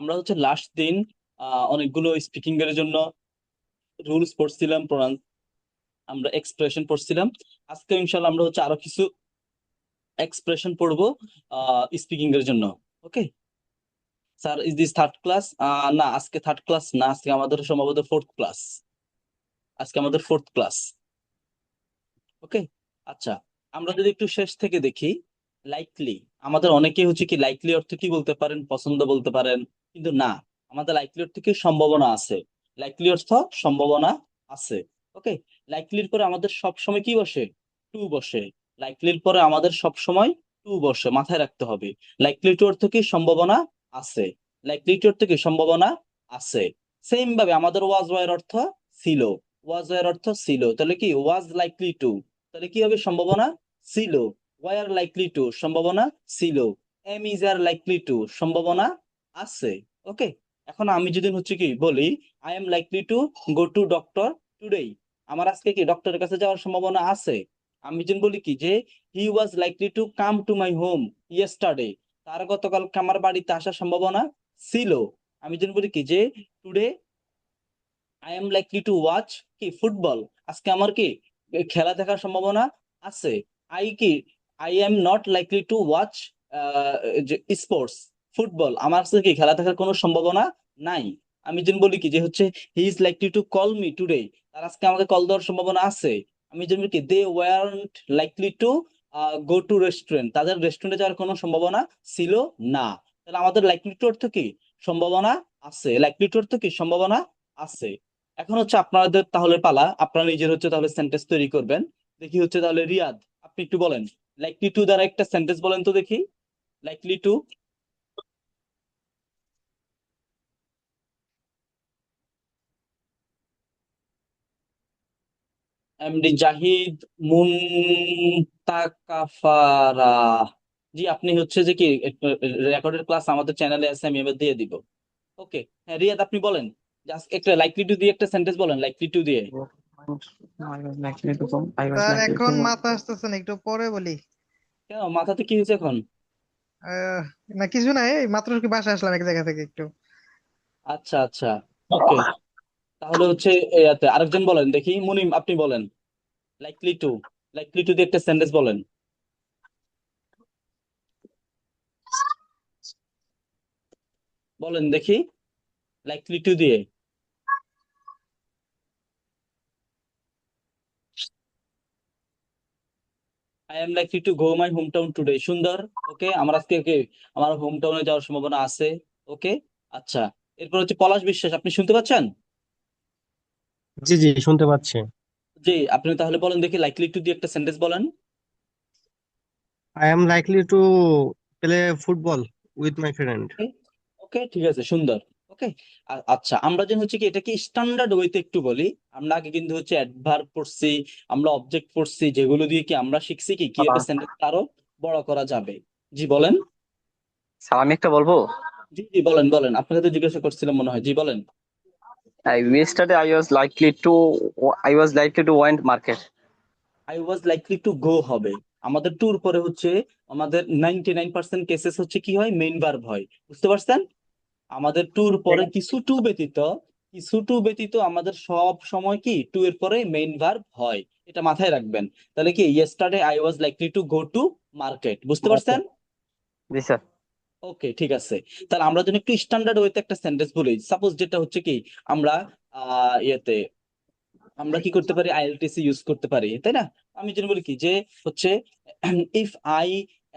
আমরা হচ্ছে লাস্ট দিন অনেকগুলো স্পিকিং এর জন্য রুলস পড়ছিলাম, আমরা এক্সপ্রেশন পড়ছিলাম। আজকে ইনশাল্লাহ আমরা হচ্ছে আরো কিছু এক্সপ্রেশন পড়বো স্পিকিং এর জন্য। Okay sir, is this third class? না, আজকে থার্ড ক্লাস না, আজকে আমাদের সম্ভবত ফোর্থ ক্লাস। আজকে আমাদের ফোর্থ ক্লাস। ওকে, আচ্ছা। আমরা যদি একটু শেষ থেকে দেখি, লাইকলি, আমাদের অনেকেই হচ্ছে কি লাইকলি অর্থ কি বলতে পারেন, পছন্দ বলতে পারেন, কিন্তু না, আমাদের লাইকলি অর্থ কি সম্ভাবনা আছে। লাইকলি অর্থ সম্ভাবনা আছে। ওকে, লাইকলির পরে আমাদের সব সময় কি বসে? টু বসে। লাইকলির পরে আমাদের সব সময় টু বসে, মাথায় রাখতে হবে। লাইকলি টু অর্থ কি সম্ভাবনা আছে। লাইকলি টু অর্থ কি সম্ভাবনা আছে। সেম ভাবে আমাদের ওয়াজ ওয়ার অর্থ ছিল। ওয়াজ ওয়ার অর্থ ছিল, তাহলে কি ওয়াজ লাইকলি টু, তাহলে কি হবে? সম্ভাবনা ছিল। ওয়ার লাইকলি টু, সম্ভাবনা ছিল। Am is are likely to, সম্ভাবনা আছে। ওকে, এখন আমি যদি হচ্ছে কি বলি, I am likely to go to doctor today, আমার আজকে কি ডক্টরের কাছে যাওয়ার সম্ভাবনা আছে। আমি যদি বলি কি যে he was likely to come to my home yesterday, তার গতকালকে আমার বাড়িতে আসার সম্ভাবনা ছিল। আমি যদি বলি কি যে today I am likely to watch কি ফুটবল, আজকে আমার কি খেলা দেখার সম্ভাবনা আছে। আই কি I am not likely to watch sports, football, আমার আজকে কি খেলা দেখার কোনো সম্ভাবনা নাই। আমি যদি বলি কি যে হচ্ছে he is likely to call me today, তার আজকে আমাকে কল দেওয়ার সম্ভাবনা আছে। আমি যদি বলি কি they weren't likely to go to restaurant, তাদের রেস্টুরেন্টে যাওয়ার কোনো সম্ভাবনা ছিল না। তাহলে আমাদের লাইকলি টু অর্থ কি? সম্ভাবনা আছে। লাইকলি টু অর্থ কি? সম্ভাবনা আছে। এখন হচ্ছে আপনাদের তাহলে পালা, আপনারা নিজের হচ্ছে তাহলে সেন্টেন্স তৈরি করবেন। দেখি হচ্ছে তাহলে রিয়াদ, আপনি একটু বলেন, লাইকলি টু দ্বারা একটা সেন্টেন্স বলেন তো দেখি। Likely to. এমডি জাহিদ মুনতাকাফারা। জি, আপনি হচ্ছে যে কি রেকর্ডের ক্লাস আমাদের চ্যানেলে আছে, আমি এবার দিয়ে দিব। ওকে, হ্যাঁ রিয়াদ আপনি বলেন, জাস্ট একটা লাইকলি টু দিয়ে একটা সেন্টেন্স বলেন, লাইকলি টু দিয়ে। স্যার এখন মাথা আসতেছে না, একটু পরে বলি। কেন, মাথাতে কি হয়েছে এখন? আহ, না কিছু নাই, এই মাত্র কি বাসায় আসলাম এক জায়গা থেকে একটু। আচ্ছা আচ্ছা, ওকে। তাহলে হচ্ছে আরেকজন বলেন দেখি, মুনিম আপনি বলেন, লাইকলি টু, লাইকলি টু দিয়ে একটা সেন্টেন্স বলেন, বলেন দেখি, লাইকলি টু দিয়ে। I am likely to go my home town today, সুন্দর। ওকে, আমার আজকে আমার হোম টাউনে যাওয়ার সম্ভাবনা আছে। ওকে, আচ্ছা। এরপর হচ্ছে পলাশ বিশ্বাস, আপনি শুনতে পাচ্ছেন? জি জি, শুনতে পাচ্ছি। জি, আপনি তাহলে বলেন দেখি, লাইকলি টু দিয়ে একটা সেন্টেন্স বলেন। I am likely to play football with my friend. Okay, okay, ঠিক আছে, সুন্দর। ওকে, আচ্ছা, আমরা যেন হচ্ছে কি এটাকে স্ট্যান্ডার্ড ওয়েতে একটু বলি। আমরা আগে কিন্তু হচ্ছে অ্যাডভার্ব পড়ছি, আমরা অবজেক্ট পড়ছি, যেগুলো দিয়ে কি আমরা শিখছি কি কিভাবে সেন্টেন্স আরো বড় করা যাবে। জি বলেন। স্যার আমি একটা বলবো। জি জি, বলেন বলেন, আপনাকে তো জিজ্ঞাসা করছিলাম মনে হয়, জি বলেন। Yesterday I was likely to went market. I was likely to গো হবে। আমাদের ট্যুর পরে হচ্ছে আমাদের 99% কেসেস হচ্ছে কি হয়, মেইন ভার্ব হয়, বুঝতে পারছেন? আমাদের ট্যুর পরে কিছু টু ব্যতীত আমাদের সব সময় কি টু এর পরে মেইন ভার্ব হয়। এটা মাথায় রাখবেন। তাহলে কি yesterday I was likely to go to market, বুঝতে পারছেন? জি স্যার। ওকে, ঠিক আছে। তাহলে আমরা যদি একটু স্ট্যান্ডার্ড ওয়েতে একটা সেন্টেন্স বলি, সাপোজ যেটা হচ্ছে কি আমরা ইয়েতে আমরা কি করতে পারি, আইএলটিসি ইউজ করতে পারি, তাই না? আমি যেন বলি কি যে হচ্ছে if I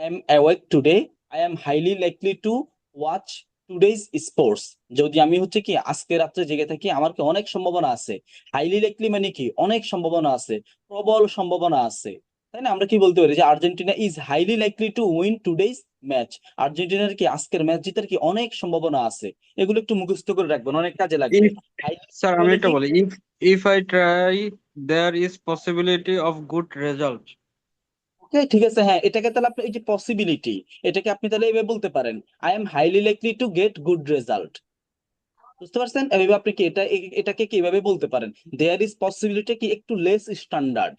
am awake today, I am highly likely to watch today's sports. যদি আমি হচ্ছে কি আজকে রাত্রে জেগে থাকি, আমার কি অনেক সম্ভাবনা আছে। হাইলি লাইকলি মানে কি অনেক সম্ভাবনা আছে, প্রবল সম্ভাবনা আছে, তাই না? আমরা কি বলতে পারি যে Argentina is highly likely to win today's match, আর্জেন্টিনার কি আজকের ম্যাচ জিতার কি অনেক সম্ভাবনা আছে। এগুলো একটু মুখস্থ করে রাখবেন, অনেক কাজে লাগবে। ইফ হাইলি স্যার আমি বলে একটা কি? বলি, if I try there is possibility of good result. Okay, ঠিক আছে, হ্যাঁ, এটাকে তাহলে আপনি এই যে পসিবিলিটি, এটাকে আপনি তাহলে এভাবে বলতে পারেন, I am highly likely to get good result, বুঝতে পারছেন? এভাবে আপনি কি এটাকে কিভাবে বলতে পারেন, দেয়ার ইজ পসিবিলিটি কি একটু লেস স্ট্যান্ডার্ড।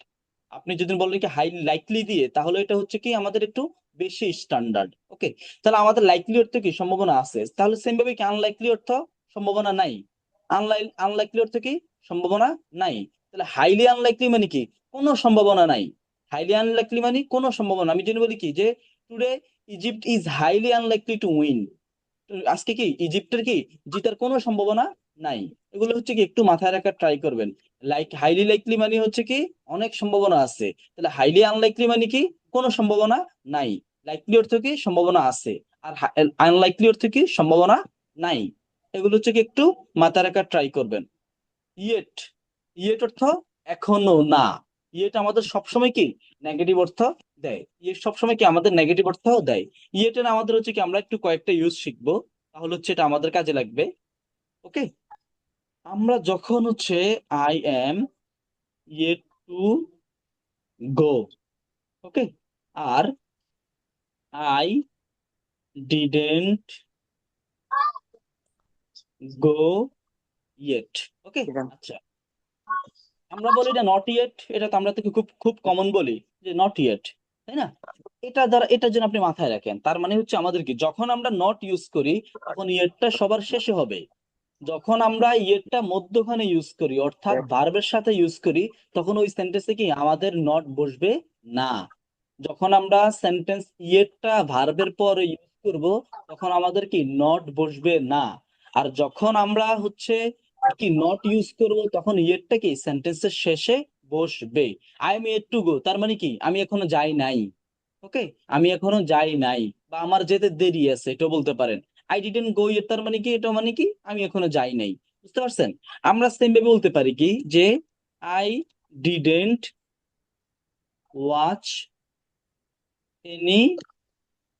আপনি যদি বলেন কি হাই লাইকলি দিয়ে, তাহলে এটা হচ্ছে কি আমাদের একটু বেশি স্ট্যান্ডার্ড। ওকে, তাহলে আমাদের লাইকলি অর্থ কি সম্ভাবনা আছে, তাহলে সেম ভাবে কি আনলাইকলি অর্থ সম্ভাবনা নাই, আনলাইকলি অর্থ কি সম্ভাবনা নাই। তাহলে হাইলি আনলাইকলি মানে কি কোনো সম্ভাবনা নাই, হাইলি আনলাইকলি মানে কোনো সম্ভাবনা। আমি যদি বলি কি যে today Egypt is highly unlikely to win, আজকে কি ইজিপ্টের কি জিতার কোনো সম্ভাবনা নাই। এগুলো হচ্ছে কি একটু মাথায় রাখার ট্রাই করবেন। হাইলি লাইকলি মানে হচ্ছে কি অনেক সম্ভাবনা আছে, তাহলে হাইলি আনলাইকলি মানে কি কোনো সম্ভাবনা নাই। লাইকলি অর্থ কি সম্ভাবনা আছে, আর আনলাইকলি অর্থ কি সম্ভাবনা নাই। এগুলো হচ্ছে কি একটু মাথায় রাখার ট্রাই করবেন। ইয়েট, ইয়েট অর্থ এখনো না। ইয়েট আমাদের সবসময় কি নেগেটিভ অর্থ দেয়, ইয়েট সবসময় কি আমাদের নেগেটিভ অর্থ দেয়। ইয়েটের আমাদের হচ্ছে কি আমরা একটু কয়েকটা ইউজ শিখবো, তাহলে হচ্ছে এটা আমাদের কাজে লাগবে। ওকে, আমরা যখন হচ্ছে I am yet to go, okay, আর I didn't go yet, okay. আচ্ছা, আমরা বলি এটা নট ইয়েট, এটা তো আমরা তো খুব খুব কমন বলি যে নট ইয়েট, তাই না? এটা দ্বারা এটার জন্য আপনি মাথায় রাখেন, তার মানে হচ্ছে আমাদের কি যখন আমরা নট ইউজ করি তখন ইয়েটটা সবার শেষে হবে, যখন আমরা ইয়েটটা মধ্যখানে ইউজ করি অর্থাৎ ভার্বের সাথে ইউজ করি তখন ওই সেন্টেন্সে কি আমাদের নট বসবে না। যখন আমরা সেন্টেন্স ইয়েটটা ভার্বের পরে ইউজ করব তখন আমাদের কি নট বসবে না। আর যখন আমরা হচ্ছে কি নট ইউজ করব তখন ইয়েটটা কি সেন্টেন্সের শেষে বসবে। আই এম ইয়েট টু গো, তার মানে কি আমি এখনো যাই নাই। ওকে, আমি এখনো যাই নাই বা আমার যেতে দেরি আছে এটাও বলতে পারেন। আই ডিডেন্ট গো ইয়েট, তার মানে কি এটা মানে কি আমি এখনো যাই নাই। বুঝতে পারছেন? আমরা সেম ভাবে বলতে পারি কি যে I didn't watch any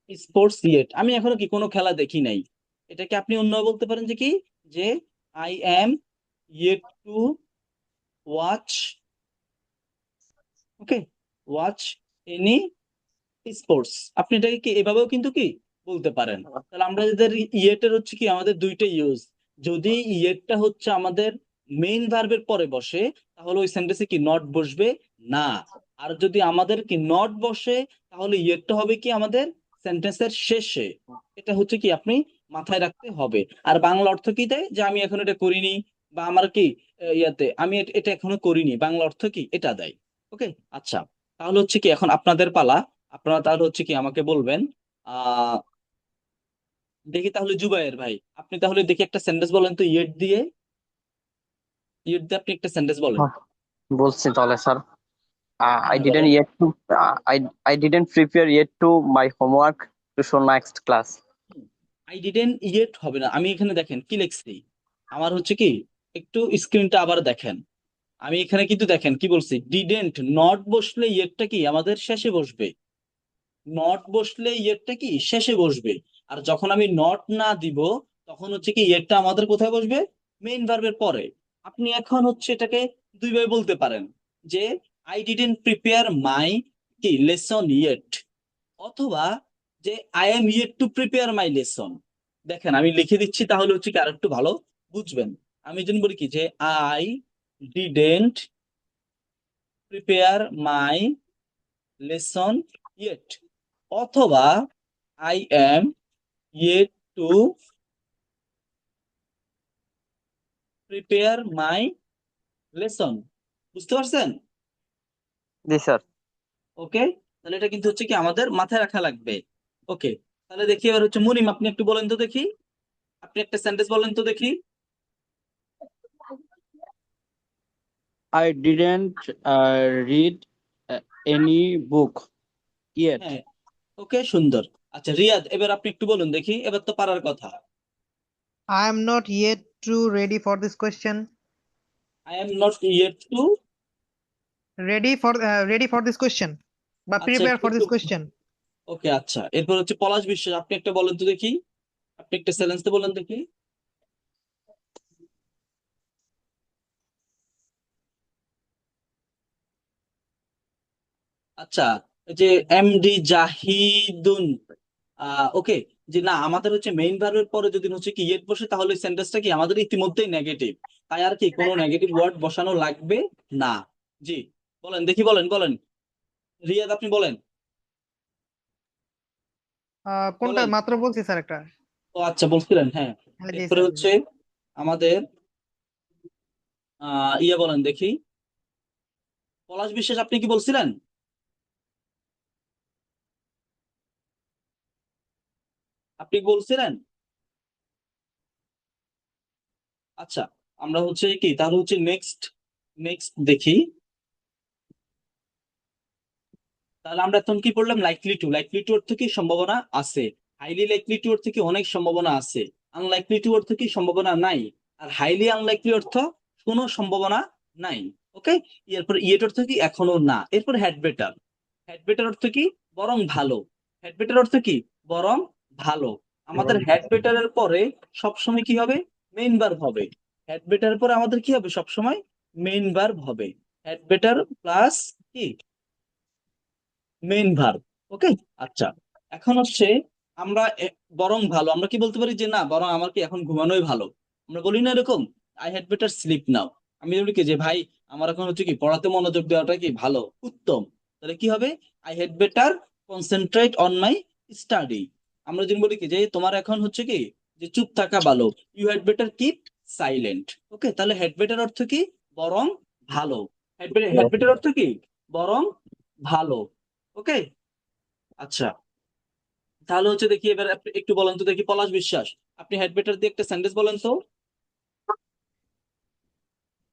sports yet, আমি এখনো কি কোনো খেলা দেখি নাই। এটাকে আপনি অন্য বলতে পারেন যে কি যে I am yet to watch, okay, watch any sports, আপনি এটাকে কি এভাবেও কিন্তু কি বলতে পারেন। তাহলে আমরা যাদের ইয়েটের হচ্ছে কি আমাদের দুইটা ইউজ, যদি ইয়েটটা হচ্ছে আমাদের মেইন ভার্বের পরে বসে তাহলে ওই সেন্টেন্সে কি নট বসবে না, আর যদি আমাদের কি নট বসে তাহলে ইয়েটটা হবে কি আমাদের সেন্টেন্সের শেষে। এটা হচ্ছে কি আপনি মাথায় রাখতে হবে। আর বাংলা অর্থ কি দেয় যে আমি এখন এটা করিনি বা আমার কি ইয়াতে আমি এটা এখনো করিনি, বাংলা অর্থ কি এটা দেয়। ওকে, আচ্ছা, তাহলে হচ্ছে কি এখন আপনাদের পালা, আপনারা তাহলে হচ্ছে কি আমাকে বলবেন। আহ দেখি তাহলে জুবায়ের ভাই, আপনি তাহলে দেখি একটা সেন্টেন্স বলেন তো ইয়েট দিয়ে, ইয়েট দিয়ে আপনি একটা সেন্টেন্স বলেন। বলছি তাহলে স্যার, I হ্যাঁ didn't বলেন। yet to I didn't prepare yet to my homework to show next class. I didn't yet হবে না, আমি এখানে দেখেন কি লিখছি, আমার হচ্ছে কি একটু স্ক্রিনটা আবার দেখেন, আমি এখানে কিন্তু দেখেন কি বলছি, ডিডেন্ট নট বসলে ইয়েটটা কি আমাদের শেষে বসবে, নট বসলে ইয়েটটা কি শেষে বসবে। আর যখন আমি নট না দিব তখন হচ্ছে কি ইয়েটটা আমাদের কোথায় বসবে, মেইন ভার্বের পরে। আপনি এখন হচ্ছে এটাকে দুইভাবে বলতে পারেন যে আই ডিডেন্ট প্রিপেয়ার মাই কি লেসন ইয়েট, অথবা যে I am yet to prepare my lesson. দেখেন আমি লিখে দিচ্ছি তাহলে হচ্ছে কি আর একটু ভালো বুঝবেন। আমি যেন বলি কি যে I didn't prepare my lesson yet, অথবা I am yet to prepare my lesson. বুঝতে পারছেন? জি স্যার। ওকে, তাহলে এটা কিন্তু হচ্ছে কি আমাদের মাথায় রাখা লাগবে। ওকে, তাহলে দেখি এবার হচ্ছে মুনিম, আপনি একটু বলেন তো দেখি, আপনি একটা সেন্টেন্স বলেন তো দেখি। I didn't read any book yet. হ্যাঁ, ওকে, সুন্দর। আচ্ছা রিয়াদ, এবার আপনি একটু বলুন দেখি, এবার তো পারার কথা। I am not yet too ready for this question. I am not yet two, Ready for this question. বা আচ্ছা prepare একটু for একটু this question. ওকে, আচ্ছা এরপর হচ্ছে পলাশ বিশ্বাস, আপনি একটা বলেন তো দেখি, আপনি একটা সেন্টেন্স তো বলেন দেখি। আচ্ছা, এই যে এমডি জাহিদুন, ওকে, যে না আমাদের হচ্ছে মেইন ভার্বের পরে যদি হচ্ছে কি ইয়েট বসে তাহলে সেন্টেন্সটা কি আমাদের ইতিমধ্যেই নেগেটিভ, তাই আর কি কোনো নেগেটিভ ওয়ার্ড বসানো লাগবে না। জি, বলেন দেখি, বলেন বলেন রিয়াদ, আপনি বলেন। কোনটা বলেন। মাত্র বলছি স্যার একটা। ও আচ্ছা, বলছিলেন, হ্যাঁ। হ্যাঁ জি এরপরে স্যার জি। হচ্ছে আমাদের ইয়ে বলেন দেখি, পলাশ বিশ্বাস আপনি কি বলছিলেন? আপনি কি বলছিলেন? আচ্ছা, আমরা হচ্ছে কি তাহলে হচ্ছে নেক্সট নেক্সট দেখি। তাহলে আমরা এখন কি পড়লাম? লাইকলি টু অর্থ কি? সম্ভাবনা আছে। হাইলি লাইকলি টু অর্থ কি? অনেক সম্ভাবনা আছে। আনলাইকলি টু অর্থ কি? সম্ভাবনা নাই। আর হাইলি আনলাইকলি অর্থ কোনো সম্ভাবনা নাই। ওকে। এরপর ইয়েট অর্থ কি? এখনো না। এরপর হ্যাড বেটার। হ্যাড বেটার অর্থ কি? বরং ভালো। হ্যাড বেটার অর্থ কি? বরং ভালো। আমাদের হ্যাড বেটারের পরে সবসময় কি হবে? মেইন ভার্ব হবে। হ্যাড বেটার পরে আমাদের কি হবে সবসময়? মেইন ভার্ব হবে। হ্যাড বেটার প্লাস কি? Main verb. ওকে। আচ্ছা, এখন হচ্ছে আমরা বরং ভালো, আমরা কি বলতে পারি যে না, বরং আমার কি এখন ঘুমানোই ভালো। আমরা বলি না এরকম, I had better sleep now. আমি বলি কি যে ভাই, আমার এখন হচ্ছে কি পড়াতে মনোযোগ দেওয়াটা কি ভালো, উত্তম। তাহলে কি হবে? I had better concentrate on my study. আমরা যদি বলি কি যে তোমার এখন হচ্ছে কি যে চুপ থাকা ভালো, you had better keep silent. Okay, তাহলে হ্যাড বেটার অর্থ কি? বরং ভালো। হ্যাড বেটার অর্থ কি? বরং ভালো। ওকে। আচ্ছা, তাহলে হচ্ছে দেখি এবার আপনি একটু বলেন তো দেখি, পলাশ বিশ্বাস, আপনি হেড বেটার দিয়ে একটা সেন্টেন্স বলেন তো।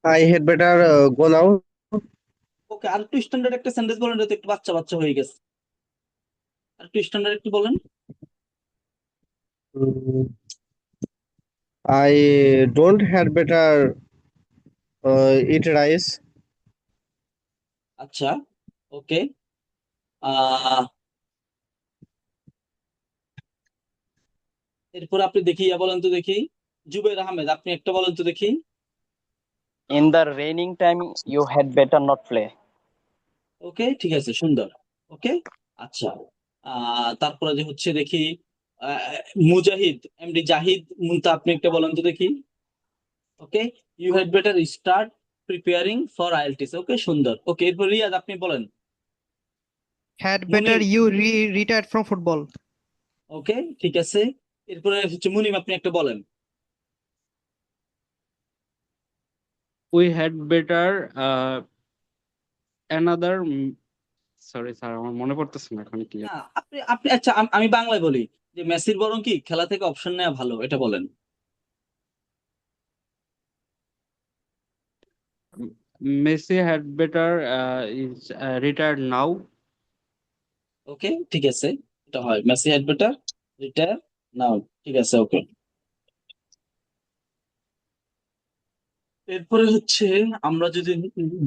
I had better go now. ওকে, আর একটু স্ট্যান্ডার্ড একটা সেন্টেন্স বলেন, এটা তো একটু বাচ্চা বাচ্চা হয়ে গেছে। আর একটু স্ট্যান্ডার্ড একটু বলেন। Mm, I don't had better eat rice. আচ্ছা, ওকে। আহ এরপর আপনি দেখি বলেন তো দেখি, জুবের আহমেদ, আপনি একটা বলেন তো দেখি। In the raining time, you had better not play. ওকে, ঠিক আছে, সুন্দর। ওকে। আচ্ছা, তারপরে যে হচ্ছে দেখি, আহ, মুজাহিদ, এমডি জাহিদ মুনতা, আপনি একটা বলেন তো দেখি। Okay, you had better start preparing for IELTS. Okay, সুন্দর। ওকে, এরপর রিয়াদ, আপনি বলেন। Had better Munim. You retired from football. Okay, ঠিক আছে। এরপরে হচ্ছে মুনিম, আপনি একটা বলেন। We had better another sorry sir, আমার মনে পড়তেছে না এখন কি। না, আপনি আপনি আচ্ছা, আমি বাংলায় বলি যে মেসির বরং কি খেলা থেকে অপশন নেওয়া ভালো, এটা বলেন। Messi had better is retired now. ওকে, ঠিক আছে, এটা হয়, মেসি হ্যাড বেটার রিটায়ার নাও। ঠিক আছে, ওকে। এরপরে হচ্ছে আমরা যদি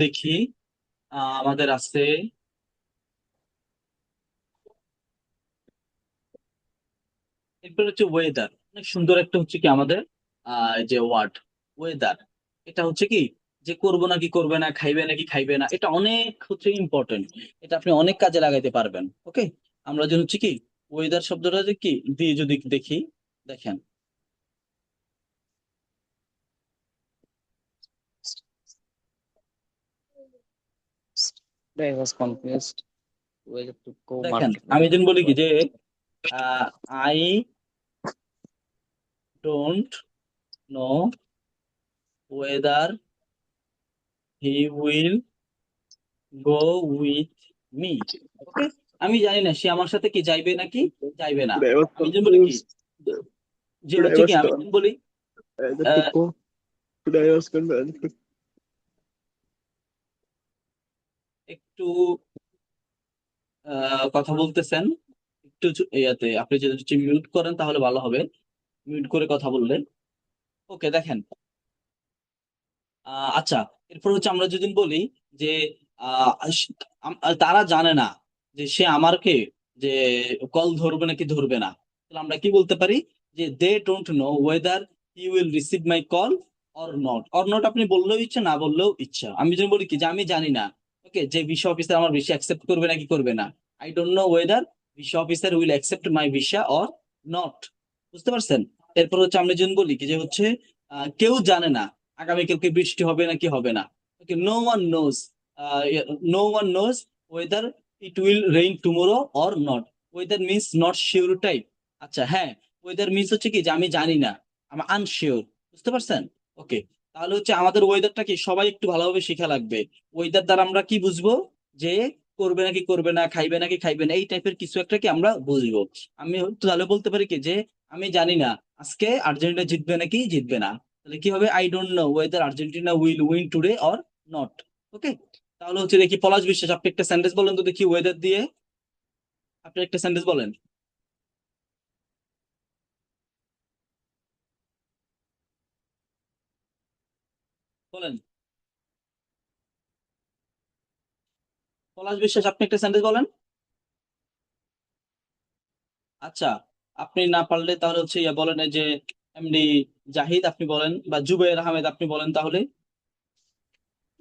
দেখি, আমাদের আছে, এরপর হচ্ছে ওয়েদার। অনেক সুন্দর একটা হচ্ছে কি আমাদের এই যে ওয়ার্ড ওয়েদার, এটা হচ্ছে কি যে করবো নাকি করবে না, খাইবে নাকি খাইবে না, এটা অনেক হচ্ছে ইম্পর্টেন্ট। এটা আপনি অনেক কাজে লাগাইতে পারবেন। ওকে, আমরা যে হচ্ছে কি ওয়েদার শব্দটা যে কি দিয়ে যদি দেখি, দেখেন। I was confused whether to go দেখেন, market. আমি যেন বলি কি যে I don't know whether he will go with me. Okay, আমি জানি না সে আমার সাথে কি যাইবে নাকি যাইবে না। Today I was আমি যেন বলি কি confused. যে Today I হচ্ছে কি was আমি যেন বলি whether to ah, go. Today I was confused. একটু কথা বলতেছেন, একটু ইয়াতে আপনি যদি মিউট করেন তাহলে ভালো হবে, মিউট করে কথা বললেন। ওকে, দেখেন, আচ্ছা, এরপর হচ্ছে আমরা যদি বলি যে তারা জানে না যে সে আমারকে যে কল ধরবে নাকি ধরবে না, তাহলে আমরা কি বলতে পারি যে they don't know whether he will receive my call or not. Or not আপনি বললেও ইচ্ছা, না বললেও ইচ্ছা। আমি যদি বলি কি যে আমি জানি না, ওকে, যে ভিসা অফিসার আমার ভিসা অ্যাকসেপ্ট করবে নাকি করবে না, I don't know weather visa officer will accept my visa or not. বুঝতে পারছেন? এরপর হচ্ছে আমরা যদি বলি কি যে হচ্ছে কেউ জানে না আগামীকালকে বৃষ্টি হবে নাকি হবে না। Okay, no one knows, no one knows whether it will rain tomorrow or not. Whether means not sure type. আচ্ছা হ্যাঁ, ওয়েদার মিন্স হচ্ছে কি যে আমি জানি না, আমি আনশিওর। বুঝতে পারছেন? ওকে, তাহলে হচ্ছে আমাদের ওয়েদারটা কি সবাই একটু ভালোভাবে শিখা লাগবে। ওয়েদার দ্বারা আমরা কি বুঝবো, যে করবে নাকি করবে না, খাইবে নাকি খাইবে না, এই টাইপের কিছু একটা কি আমরা বুঝবো। আমি তো তাহলে বলতে পারি কি যে আমি জানি না আজকে আর্জেন্টিনা জিতবে নাকি জিতবে না। তাহলে কি হবে, I don't know whether Argentina will win today or not. Okay, তাহলে হচ্ছে দেখি পলাশ বিশ্বাস, আপনি একটা সেন্টেন্স বলেন তো দেখি ওয়েদার দিয়ে, আপনি একটা সেন্টেন্স বলেন। বলেন পলাশ বিশ্বাস, আপনি একটা সেন্টেন্স বলেন। আচ্ছা, আপনি না পারলে তাহলে হচ্ছে ইয়া বলেন, এই যে এমডি জাহিদ আপনি বলেন, বা জুবাইর আহমেদ আপনি বলেন তাহলে।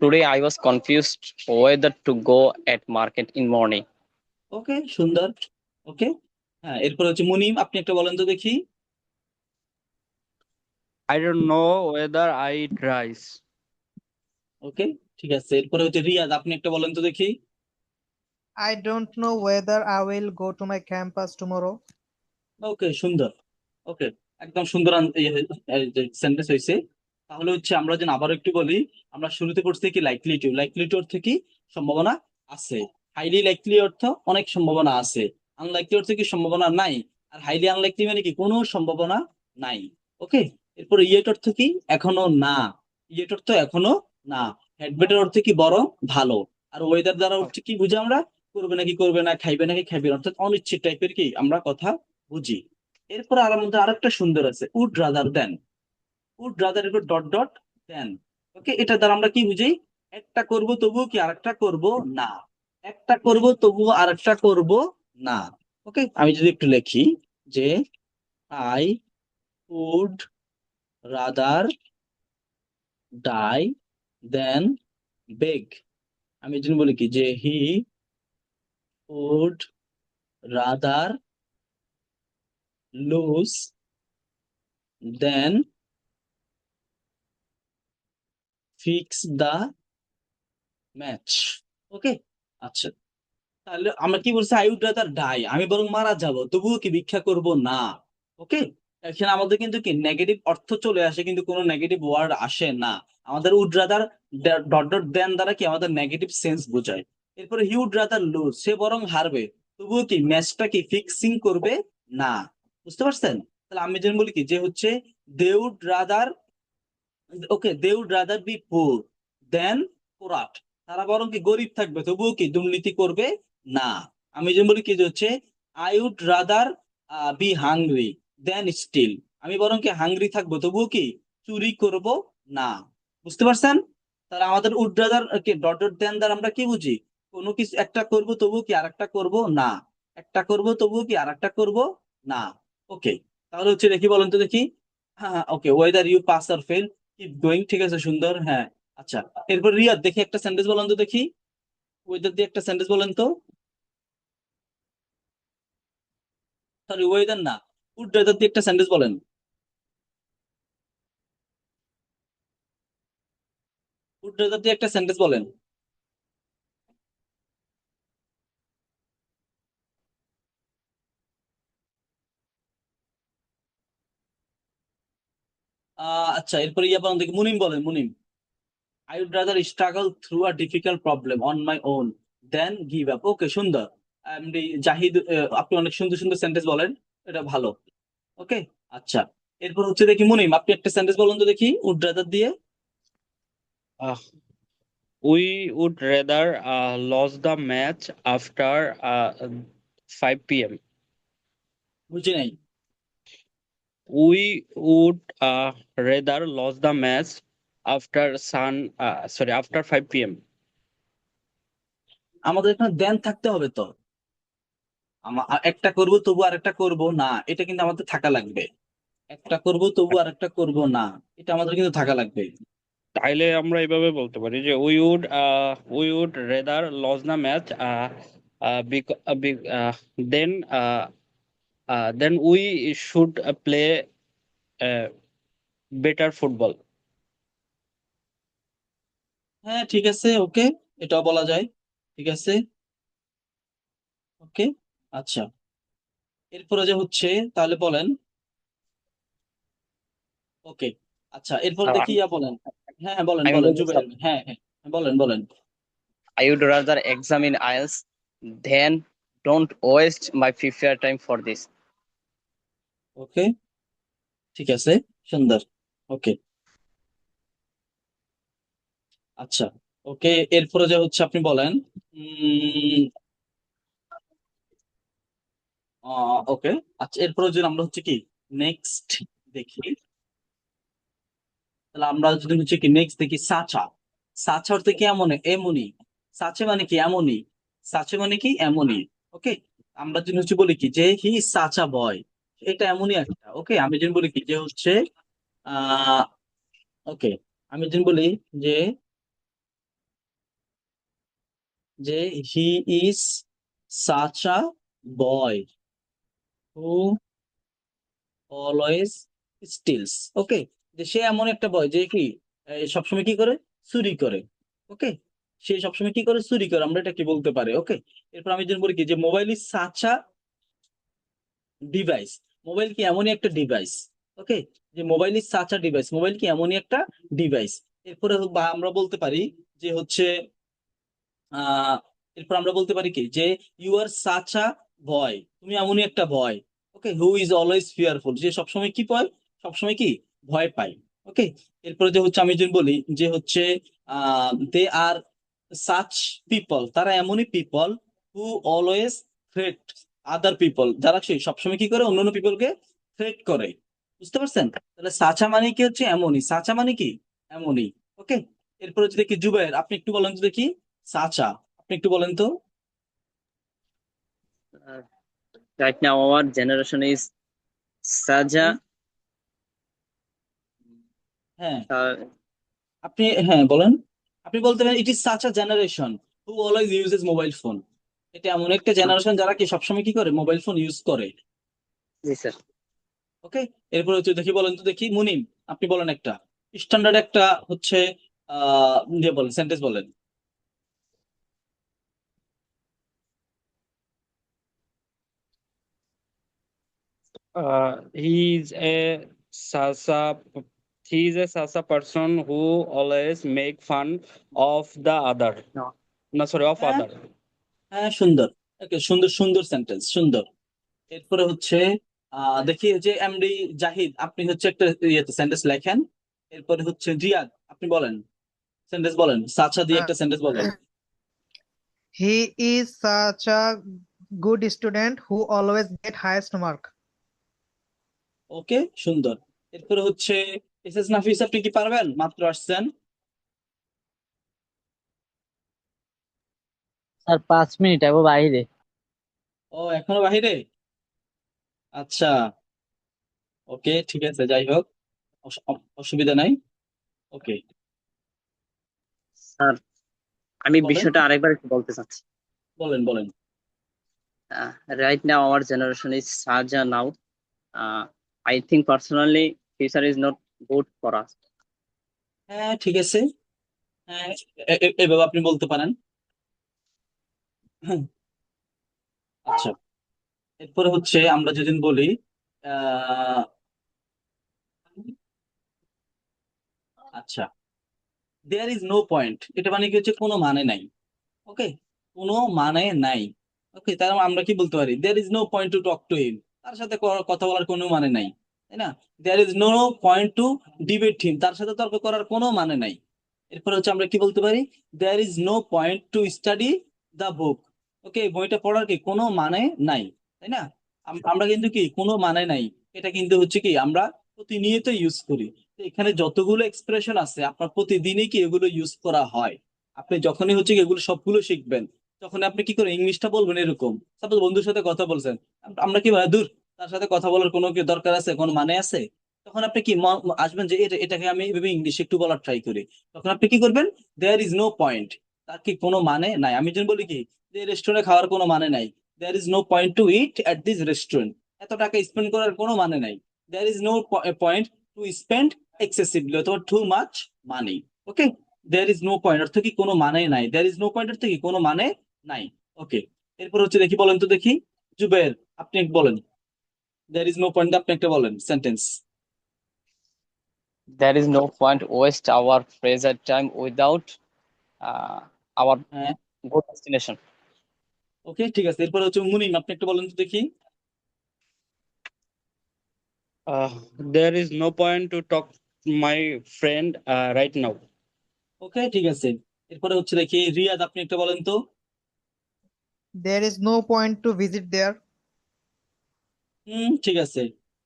Today I was confused whether to go at market in morning. ওকে, সুন্দর। ওকে, হ্যাঁ, এরপর হচ্ছে মুনিম, আপনি একটা বলেন তো দেখি। I don't know whether I eat rice. ওকে, ঠিক আছে, এরপরে হচ্ছে রিয়াদ, আপনি একটা বলেন তো দেখি। I don't know whether I will go to my campus tomorrow. ওকে, সুন্দর। ওকে, একদম সুন্দর সেন্টেন্স হয়েছে। তাহলে হচ্ছে আমরা যেন আবার একটু বলি, আমরা শুরুতে পড়ছি কি লাইকলি টু, লাইকলি টু অর্থ কি সম্ভাবনা আছে, হাইলি লাইকলি অর্থ অনেক সম্ভাবনা আছে, আনলাইকলি অর্থ কি সম্ভাবনা নাই, আর হাইলি আনলাইকলি মানে কি কোনো সম্ভাবনা নাই। ওকে, এরপর ইয়েট অর্থ কি এখনো না, ইয়েট অর্থ এখনো না, হ্যাড অর্থ কি বরং ভালো, আর ওয়েদার দ্বারা হচ্ছে কি বুঝি আমরা, করবে নাকি করবে না, খাইবে নাকি খাইবে না, অর্থাৎ অনিশ্চিত টাইপের কি আমরা কথা বুঝি। এরপর আর মধ্যে আরেকটা সুন্দর আছে, would rather than, would rather এরপর ডট ডট দেন। ওকে, এটা দ্বারা আমরা কি বুঝি, একটা করব তবুও কি আরেকটা করব না, একটা করব তবুও আরেকটা করব না। ওকে, আমি যদি একটু লিখি যে I would rather die than beg, আমি যদি বলি কি যে he would rather lose than fix the match. Okay, আচ্ছা, তাহলে আমরা কি বলছি, আই উড রাদার ডাই, আমি বরং মারা যাব তবুও কি ভিক্ষা করব না। ওকে, এখানে আমাদের কিন্তু কি নেগেটিভ অর্থ চলে আসে, কিন্তু কোনো নেগেটিভ ওয়ার্ড আসে না। আমাদের উড রাদার ডট ডট দেন দ্বারা কি আমাদের নেগেটিভ সেন্স বোঝায়। এরপরে হি উড রাদার লুজ, সে বরং হারবে তবুও কি ম্যাচটা কি ফিক্সিং করবে না। বুঝতে পারছেন? তাহলে আমি যেন বলি কি যে হচ্ছে they would rather, okay, they would rather be poor than পোরাট, তারা বরং কি গরিব থাকবে তবুও কি দুর্নীতি করবে না। আমি যেমন বলি কি যে হচ্ছে I would rather be hungry than steal, আমি বরং কি হাংরি থাকবো তবুও কি চুরি করব না। বুঝতে পারছেন? তাহলে আমাদের উড রাদার কি ডট ডট দেন দ্বারা আমরা কি বুঝি, কোনো কিছু একটা করব তবুও কি আরেকটা করব না, একটা করব তবুও কি আরেকটা করব না। ওকে, তাহলে হচ্ছে দেখি বলেন তো দেখি। হ্যাঁ হ্যাঁ, okay, whether you pass or fail keep going, ঠিক আছে, সুন্দর, হ্যাঁ। আচ্ছা, এরপর রিয়াদ দেখি একটা সেন্টেন্স বলেন তো দেখি, ওয়েদার দিয়ে একটা সেন্টেন্স বলেন তো। সরি, ওয়েদার না, উড ওয়েদার দিয়ে একটা সেন্টেন্স বলেন। উড ওয়েদার দিয়ে একটা সেন্টেন্স বলেন। আচ্ছা, এরপর ইয়া বলেন দেখি, মুনিম বলেন, Munim. I would rather struggle through a difficult problem on my own than give up. Okay, সুন্দর। এমডি জাহিদ, আপনি অনেক সুন্দর সুন্দর সেন্টেন্স বলেন, এটা ভালো। ওকে, আচ্ছা, এরপর হচ্ছে দেখি মুনিম, আপনি একটা সেন্টেন্স বলেন তো দেখি উড রাদার দিয়ে। Uh, we would rather lose the match after 5 p.m. বুঝি নাই। We would rather lose the match after 5 p.m. আমাদের এখানে দেন থাকতে হবে তো, একটা করব তবু আরেকটা করব না, এটা কিন্তু আমাদের থাকা লাগবে। একটা করব তবু আরেকটা করব না, এটা আমাদের কিন্তু থাকা লাগবে। তাইলে আমরা এভাবে বলতে পারি যে we would rather lose the match then then we should play uh, better football. হ্যাঁ, ঠিক আছে, ওকে, এটাও বলা যায়। ঠিক আছে, ওকে, আচ্ছা। এরপরে যে হচ্ছে তাহলে বলেন। ওকে, আচ্ছা এরপর Uh, দেখি বলেন। হ্যাঁ হ্যাঁ, বলেন আমি বলেন বলতে জুবাইর, চাচ্ছি, হ্যাঁ হ্যাঁ বলেন বলেন। I would rather examine IELTS than don't waste my prepared time for this. ওকে, ঠিক আছে, সুন্দর। ওকে, আচ্ছা, ওকে, এরপরে যে হচ্ছে আপনি বলেন। ওকে, আচ্ছা এরপরে যদি আমরা হচ্ছে কি নেক্সট দেখি, তাহলে আমরা যদি হচ্ছে কি নেক্সট দেখি সাচা। সাচা অর্থে কি এমন এমনই, সাচে মানে কি এমনই, সাচে মানে কি এমনই। ওকে, আমরা যদি হচ্ছে বলি কি যে হি সাচা বয়, এটা এমনই একটা। ওকে, আমি যদি বলি কি যে হচ্ছে আহ ওকে, আমি যদি বলি যে যে he is such a boy who always steals. Okay, যে সে এমন একটা বয় যে কি সবসময় কি করে, চুরি করে। ওকে, সে সবসময় কি করে, চুরি করে, আমরা এটা কি বলতে পারি। ওকে, এরপর আমি যদি বলি কি যে mobile is such a device, mobile কি এমনই একটা ডিভাইস। ওকে, যে mobile is such a device, mobile কি এমনই একটা ডিভাইস। এরপরে বা আমরা বলতে পারি যে হচ্ছে আহ এরপর আমরা বলতে পারি কি যে ইউ আর সাচ আ ভয়, তুমি এমনই একটা ভয়। ওকে, হু ইজ অলওয়েজ ফিয়ারফুল, যে সবসময় কি পায়, সবসময় কি ভয় পায়। ওকে, এরপরে যে হচ্ছে আমি যদি বলি যে হচ্ছে দে আর সাচ পিপল, তারা এমনই people who always threat other people, যারা সেই সবসময় কি করে অন্যান্য পিপলকে থ্রেট করে। বুঝতে পারছেন? তাহলে সাচা মানে কি হচ্ছে এমনই, সাচা মানে কি এমনই। ওকে, এরপরে যদি দেখি জুবাইর, আপনি একটু বলেন তো দেখি সাচা, আপনি একটু বলেন তো। Uh, right now, our generation is hmm, Saja. হ্যাঁ, Uh, আপনি হ্যাঁ বলেন। আপনি বলতে পারেন it is such a generation who always uses mobile phone, এটা এমন একটা জেনারেশন যারা কি সবসময় কি করে মোবাইল ফোন ইউজ করে। yes, sir. ওকে, এরপর হচ্ছে দেখি বলেন তো দেখি মুনিম, আপনি বলেন একটা স্ট্যান্ডার্ড একটা হচ্ছে ইয়ে বলেন, সেন্টেন্স বলেন। He's a Sasa. He is a Sasa person who always make fun of the other. No. No, sorry, of হ্যাঁ other. হ্যাঁ, সুন্দর। ওকে, সুন্দর সুন্দর সেন্টেন্স, সুন্দর। এরপরে হচ্ছে দেখি যে এমডি জাহিদ, আপনি হচ্ছে একটা ইয়েতে সেন্টেন্স লেখেন। এরপরে হচ্ছে রিয়াদ, আপনি বলেন, সেন্টেন্স বলেন, সাচা দিয়ে Uh, একটা সেন্টেন্স বলেন। he is such a good student who always get highest mark. ওকে, সুন্দর। এরপরে হচ্ছে এসএস নাফিস, আপনি কি পারবেন, মাত্র আসছেন। স্যার 5 মিনিট আবো বাইরে। ও এখনো বাহিরে, আচ্ছা, ওকে ঠিক আছে, যাই হোক, অসুবিধা নাই। ওকে, স্যার, আমি বলেন বিষয়টা আরেকবার একটু বলতে চাচ্ছি। বলেন বলেন। Right now, our generation is Saja now. I think personally, future is not good for us. হ্যাঁ ঠিক আছে, হ্যাঁ এভাবে আপনি বলতে পারেন। হ্যাঁ, আচ্ছা, এরপরে হচ্ছে আমরা যদি বলি আহ আচ্ছা, দেয়ার ইজ নো পয়েন্ট, এটা মানে কি হচ্ছে কোনো মানে নাই। ওকে, কোনো মানে নাই। ওকে, তার মানে আমরা কি বলতে পারি, there is no point to talk to him, তার সাথে কথা বলার কোনো মানে নাই, তাই না? There is no point to debate him, তার সাথে তর্ক করার কোনো মানে নাই। এরপর হচ্ছে আমরা কি বলতে পারি, there is no point to study the book. Okay, বইটা পড়ার কি কোনো মানে নাই, তাই না? আমরা কিন্তু কি কোনো মানে নাই, এটা কিন্তু হচ্ছে কি আমরা প্রতিনিয়ত ইউজ করি। তো এখানে যতগুলো এক্সপ্রেশন আছে আপনার প্রতিদিনই কি এগুলো ইউজ করা হয়। আপনি যখনই হচ্ছে কি এগুলো সবগুলো শিখবেন, তখন আপনি কি করে ইংলিশটা বলবেন এরকম। সাপোজ বন্ধুর সাথে কথা বলছেন, আমরা কি ভাই দূর, তার সাথে কথা বলার কোনো কি দরকার আছে, কোনো মানে আছে? তখন আপনি কি আসবেন যে এটাকে আমি এভাবে ইংলিশে একটু বলার ট্রাই করি, তখন আপনি কি করবেন, দেয়ার ইজ নো পয়েন্ট, তার কি কোনো মানে নাই। আমি যদি বলি কি যে রেস্টুরেন্টে খাওয়ার কোনো মানে নাই, there is no point to eat at this restaurant, এত টাকা স্পেন্ড করার কোনো মানে নাই। There is no point to spend excessively অথবা too much money. Okay, there is no point অর্থ কি কোনো মানে নাই, দেয়ার ইজ নো পয়েন্ট অর্থ কি কোনো মানে নাই। ওকে, এরপর হচ্ছে দেখি বলেন তো দেখি জুবের, আপনি বলেন। দ্যার ইজ নো পয়েন্ট আপনি একটা বলেন sentence. There is no point waste our precious time without uh, our হ্যাঁ, good destination. ওকে ঠিক আছে। এরপরে হচ্ছে মুনিম, আপনি একটা বলেন তো দেখি। There is no point to talk to my friend right now. ওকে ঠিক আছে। এরপরে হচ্ছে দেখি রিয়াদ, আপনি একটা বলেন তো। There is no point to visit there. ঠিক আছে।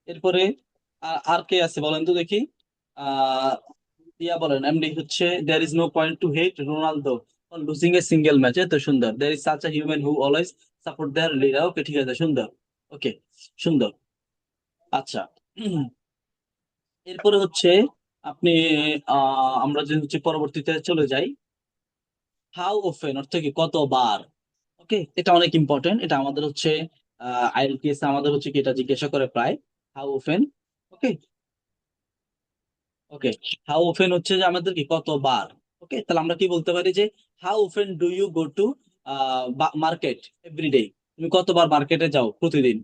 এরপরে আর কে আছে বলেন তো দেখি। আহ ইয়া বলেন, এমডি হচ্ছে there is no point to hate Ronaldo for losing a single match. তো সুন্দর, there is such a human who always support their leader. Okay ঠিক আছে, সুন্দর। ওকে, সুন্দর। আচ্ছা, এরপরে হচ্ছে আপনি আমরা যে হচ্ছে পরবর্তীতে চলে যাই। হাউ অফেন অর্থ কি কতবার। ওকে, এটা অনেক ইম্পর্টেন্ট। এটা আমাদের হচ্ছে আইএলটিএস আমাদের হচ্ছে কি এটা জিজ্ঞাসা করে প্রায়, how often. Okay, okay, how often হচ্ছে যে আমাদের কি কতবার। ওকে, তাহলে আমরা কি বলতে পারি যে how often do you go to market everyday. তুমি কতবার মার্কেটে যাও প্রতিদিন,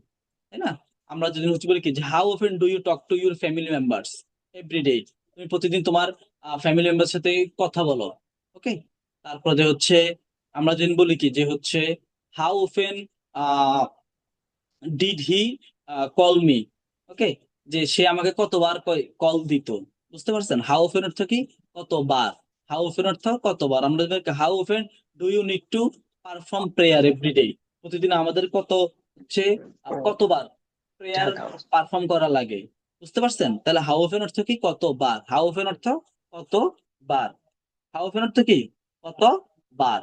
তাই না? আমরা যদি হচ্ছে বলি কি যে how often do you talk to your family members everyday, তুমি প্রতিদিন তোমার ফ্যামিলি মেম্বার সাথে কথা বলো। ওকে, তারপরে যে হচ্ছে আমরা যদি বলি কি যে হচ্ছে how often did he call me. Okay, যে সে আমাকে কতবার কল দিত। বুঝতে পারছেন? হাউ অফেন অর্থ কি কতবার। হাউ অফেন অর্থ কতবার। আমরা how often do you need to perform prayer everyday, প্রতিদিন আমাদের কত হচ্ছে কতবার প্রেয়ার পারফর্ম করা লাগে। বুঝতে পারছেন? তাহলে হাউ অফেন অর্থ কি কতবার। হাউ অফেন অর্থ কতবার। হাউ অফেন অর্থ কি কতবার।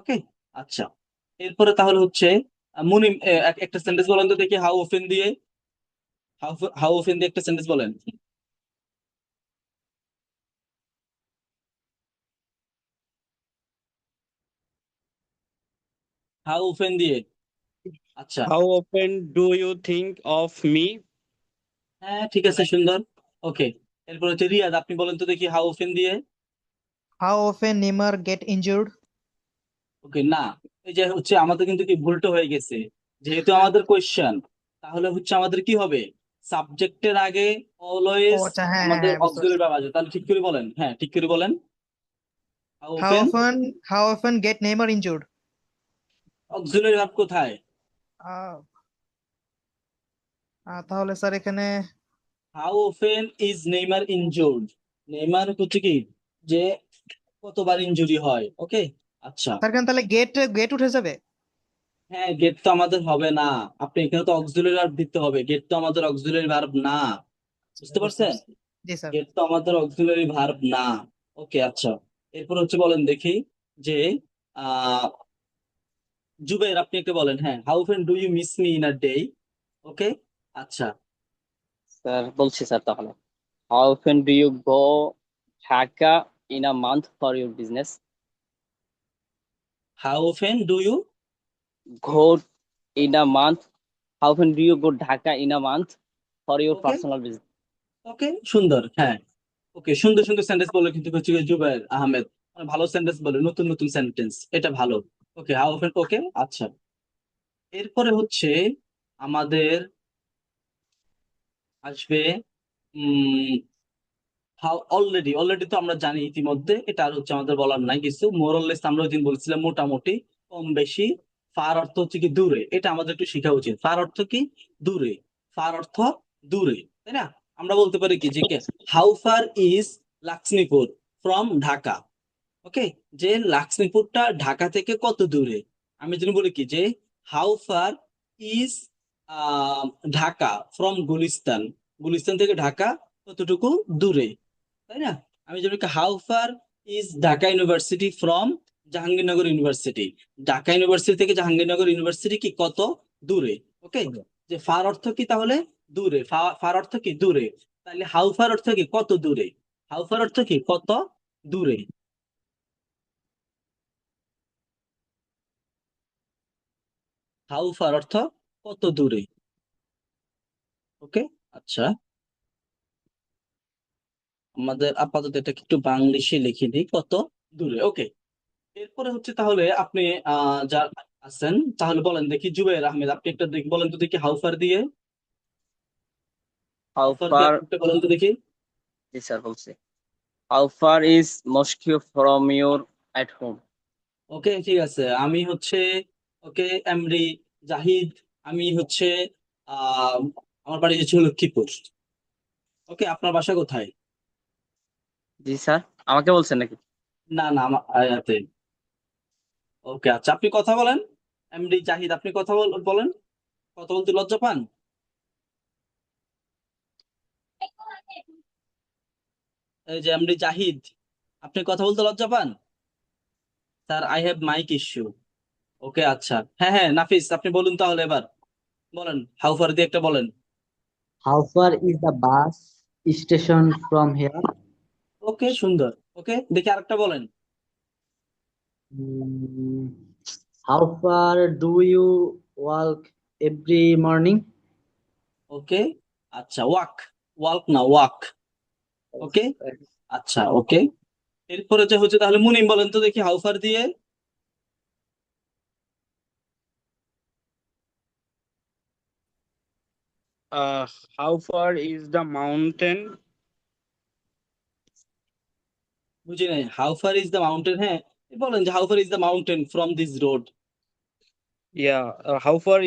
ওকে, আচ্ছা। এরপরে তাহলে হচ্ছে মুনিম একটা সেন্টেন্স বলেন তো দেখি হাউ অফেন দিয়ে। হাউ অফেন দিয়ে একটা সেন্টেন্স বলেন। হাউ অফেন দিয়ে। আচ্ছা, How often do you think of me? হ্যাঁ ঠিক আছে, সুন্দর। ওকে, এরপর হচ্ছে রিয়াদ, আপনি বলেন তো দেখি হাউ অফেন দিয়ে। How often Neymar get injured? ওকে, না, এই যে হচ্ছে আমাদের কিন্তু কি ভুলটা হয়ে গেছে। যেহেতু আমাদের কোয়েশ্চেন, তাহলে হচ্ছে আমাদের কি হবে, সাবজেক্টের আগে ও অলওয়েজ আচ্ছা, হ্যাঁ হ্যাঁ আমাদের হ্যাঁ, বুঝতে অক্সিলারি পারছি। ভার্ব আছে। তাহলে ঠিক করে বলেন, হ্যাঁ ঠিক করে বলেন। How How often often get Neymar injured? Auxiliary verb কোথায়? আহ, তাহলে স্যার এখানে how often is Neymar injured. Neymar হচ্ছে কি যে কতবার ইনজুরি হয়। ওকে, আচ্ছা। স্যার এখানে তাহলে গেট উঠে যাবে। হ্যাঁ, গেট তো আমাদের হবে না। আপনি এখানে তো অক্সিলারি ভার্ব দিতে হবে, গেট তো আমাদের অক্সিলারি ভার্ব না। বুঝতে বুঝতে পারছেন? পারছি। জি স্যার। গেট তো আমাদের অক্সিলারি ভার্ব না। ওকে, আচ্ছা। এরপর হচ্ছে বলেন দেখি যে আহ জুবের, আপনি একটা বলেন। হ্যাঁ, how often do you miss me in a day. Okay, আচ্ছা। স্যার বলছি স্যার তাহলে, how often do you go Dhaka in a month for your business? How often do you Go in a month. How often do you go Dhaka in a month for your okay, personal business? ওকে, সুন্দর, হ্যাঁ। ওকে, সুন্দর সুন্দর sentence বলে কিন্তু হচ্ছে গিয়ে জুবাইর আহমেদ, মানে ভালো সেন্টেন্স বলে, নতুন নতুন সেন্টেন্স, এটা ভালো। ওকে, হাউ অফেন। ওকে, আচ্ছা। এরপরে হচ্ছে আমাদের আসবে উম হাউ অলরেডি। অলরেডি তো আমরা জানি ইতিমধ্যে, এটা আর হচ্ছে আমাদের বলার নাই কিছু। মোরলেস আমরা ওই দিন বলছিলাম মোটামুটি, কম বেশি। ফার অর্থ হচ্ছে কি দূরে, এটা আমাদের একটু শেখা উচিত। ফার অর্থ কি দূরে, ফার অর্থ দূরে, তাই না? আমরা বলতে পারি কি যে how far is Lakshmipur from Dhaka. Okay, যে লাক্সমিপুরটা ঢাকা থেকে কত দূরে। আমি যদি বলি কি যে how far is Dhaka from Gulistan, Gulistan থেকে ঢাকা কতটুকু দূরে, তাই না? আমি যদি how far is Dhaka university from Jahangirnagar university, Dhaka university থেকে জাহাঙ্গীরনগর ইউনিভার্সিটি কি কত দূরে। ওকে, যে ফার অর্থ কি তাহলে দূরে, ফার অর্থ কি দূরে। তাহলে হাউ ফার অর্থ কি কত দূরে। হাউ ফার অর্থ কি কত দূরে। হাউ ফার অর্থ কত দূরে। ওকে, আচ্ছা। আমাদের আপাতত এটা একটু বাংলিশে লিখে দিই, কত দূরে। ওকে, এরপরে হচ্ছে তাহলে আপনি যা আছেন, তাহলে বলেন দেখি জুবের আহমেদ, আপনি একটা বলেন তো দেখি হাউ ফার দিয়ে। How হাউ ফার দিয়ে far, আপনি একটা বলেন তো দেখি। জি স্যার বলছি, how far is Moscow from your at home? ওকে ঠিক আছে, আমি হচ্ছে ওকে এমডি জাহিদ, আমি হচ্ছে আহ আমার বাড়ি হচ্ছে লক্ষ্মীপুর। ওকে, আপনার বাসা কোথায়? জি স্যার, আমাকে বলছেন নাকি? না না, আমার আয়াতে। ওকে আচ্ছা, আপনি কথা বলেন। এমডি জাহিদ, আপনি কথা বলেন। কথা বলতে লজ্জা পান? এই যে এমডি জাহিদ, আপনি কথা বলতে লজ্জা পান? Sir, I have mic issue. Okay আচ্ছা, হ্যাঁ হ্যাঁ, নাফিস আপনি বলুন তাহলে এবার, বলেন হাউফার দিয়ে একটা বলেন। How far is the bus station from here? ওকে সুন্দর। ওকে দেখি আরেকটা বলেন। Mm, how far do you walk every morning? ওকে আচ্ছা, ওয়াক, ওয়াক না ওয়াক। ওকে আচ্ছা, ওকে। এরপরে যে হচ্ছে তাহলে মুনিম বলেন তো দেখি হাউফার দিয়ে। Uh, how far is the mountain? বুঝি নাই, হাউফার ইজ দ্য মাউন্টেন, হ্যাঁ বলেন যে how far is the mountain from this road. Yeah, how far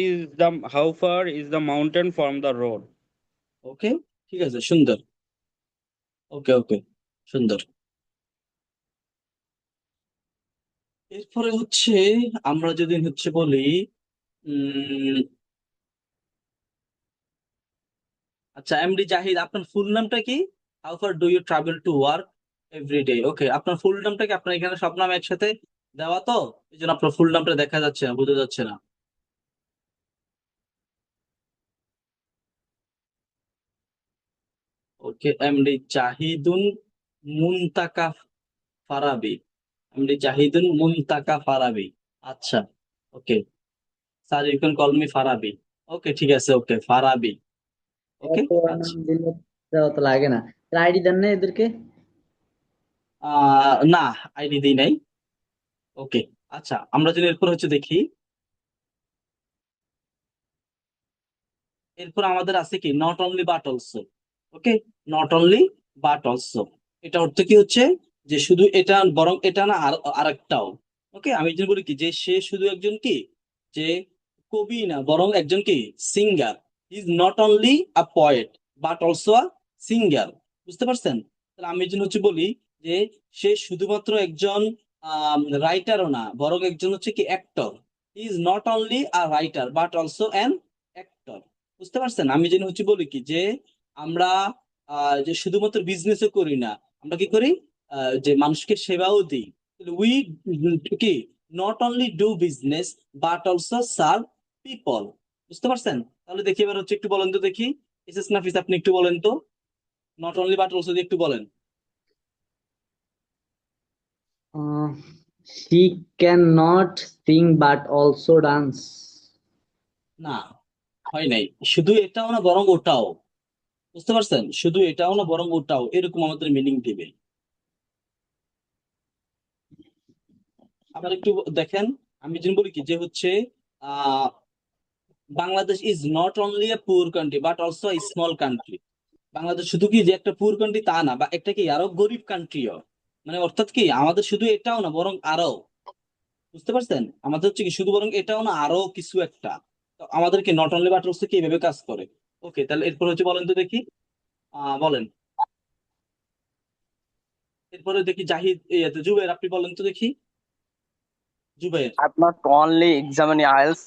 is the mountain from the road? Okay ঠিক আছে, সুন্দর। ওকে ওকে, সুন্দর। এরপরে হচ্ছে আমরা যদি হচ্ছে বলি উম আচ্ছা এমডি জাহিদ, আপনার ফুল নামটা কি? How far do you travel to work every day? Okay, আপনার ফুল নামটা কি? আপনার এখানে সব নাম একসাথে দেওয়া তো, এই জন্য আপনার ফুল নামটা দেখা যাচ্ছে না, বোঝা যাচ্ছে না। Okay, MD Zahidun Muntaka Farabi. MD Zahidun Muntaka Farabi. আচ্ছা, okay sir, you can call me Farabi. Okay ঠিক আছে, ওকে ফারাবি। ওকে এত নাম আচ্ছা। দিলে তো লাগে না। আইডি দেন না এদেরকে? না, আইডি দিই নাই। ওকে আচ্ছা, আমরা যদি এরপর হচ্ছে দেখি, এরপর আমাদের আছে কি not only but also. Okay, not only but also, এটা অর্থ কি হচ্ছে যে শুধু এটা, বরং এটা না, আর আরেকটাও। ওকে, আমি যদি বলি কি যে সে শুধু একজন কি, যে কবি না, বরং একজন কি singer. Is not only a poet but also a singer. বুঝতে পারছেন? তাহলে আমি যদি হচ্ছে বলি যে সে শুধুমাত্র একজন রাইটারও না, বরং একজন হচ্ছে কি actor. Is not only a writer but also an actor. বুঝতে পারছেন? আমি যেন হচ্ছে বলি কি যে আমরা যে শুধুমাত্র বিজনেসও করি না, আমরা কি করি, যে মানুষকে সেবাও দিই। উই কি not only do business but also serve people. বুঝতে পারছেন? তাহলে দেখি এবার হচ্ছে একটু বলেন তো দেখি, এসএস নাফিস আপনি একটু বলেন তো, নট অনলি বাট অলসো দিয়ে একটু বলেন। Uh, she cannot sing but also dance. না, হয় নাই। শুধু এটাও না বরং ওটাও। বুঝতে পারছেন? শুধু এটাও না বরং ওটাও, এরকম আমাদের মিনিং দিবে। আবার একটু দেখেন, আমি যদি বলি কি যে হচ্ছে ah Bangladesh is not only a poor country but also a small country. Bangladesh শুধু কি যে একটা পুয়ার কান্ট্রি তা না, বা একটা কি আরো গরিব কান্ট্রিও। মানে অর্থাৎ কি আমাদের শুধু এটাও না বরং আরো। বুঝতে পারছেন? আমাদের হচ্ছে কি শুধু বরং এটাও না, আরো কিছু একটা। তো আমাদেরকে নট অনলি বাট অলসো কি এভাবে কাজ করে। ওকে, তাহলে এরপর হচ্ছে বলেন তো দেখি, বলেন। এরপরে দেখি জাহিদ, জুবের আপনি বলেন তো দেখি, Zuber. I'm not only examining IELTS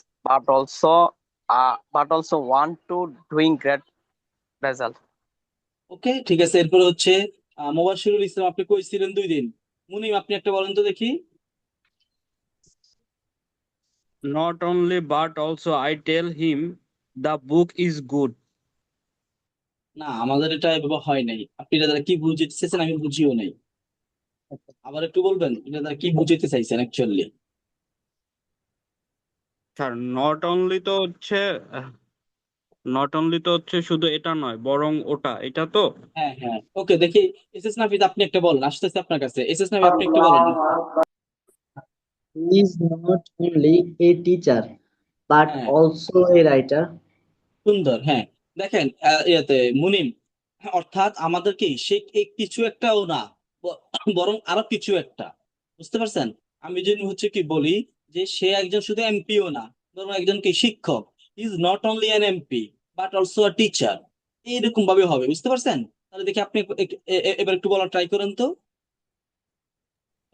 but also want to doing great result. ওকে ঠিক আছে, এরপরে হচ্ছে মোবাশিরুল ইসলাম, আপনি কইছিলেন 2 দিন। মুনিম আপনি একটা বলেন তো দেখি। Not only but also I tell him the book is good. না, আমাদের এটা এভাবে হয় নাই, আপনি এটা দ্বারা কি বুঝতে চাইছেন আমি বুঝিও নাই। আবার একটু বলবেন এটা দ্বারা কি বুঝাইতে চাইছেন অ্যাকচুয়ালি। স্যার নট অনলি তো হচ্ছে শুধু এটা নয় বরং ওটা, এটা তো। হ্যাঁ হ্যাঁ, ওকে দেখি এসএস নাফিদ আপনি একটা বলেন, আসতেছে আপনার কাছে, এসএস নাফিদ আপনি একটু বলেন। He is not only a teacher but হ্যাঁ also a writer. সুন্দর, হ্যাঁ দেখেন ইয়েতে মুনিম, অর্থাৎ আমাদের কি সে কিছু একটাও না, বরং আরো কিছু একটা, বুঝতে পারছেন? আমি যদি হচ্ছে কি বলি যে সে একজন শুধু এমপিও না, বরং একজন কি শিক্ষক, is not only an MP but also a teacher, এইরকম ভাবে হবে, বুঝতে পারছেন? তাহলে দেখি আপনি এবার একটু বলা ট্রাই করেন তো,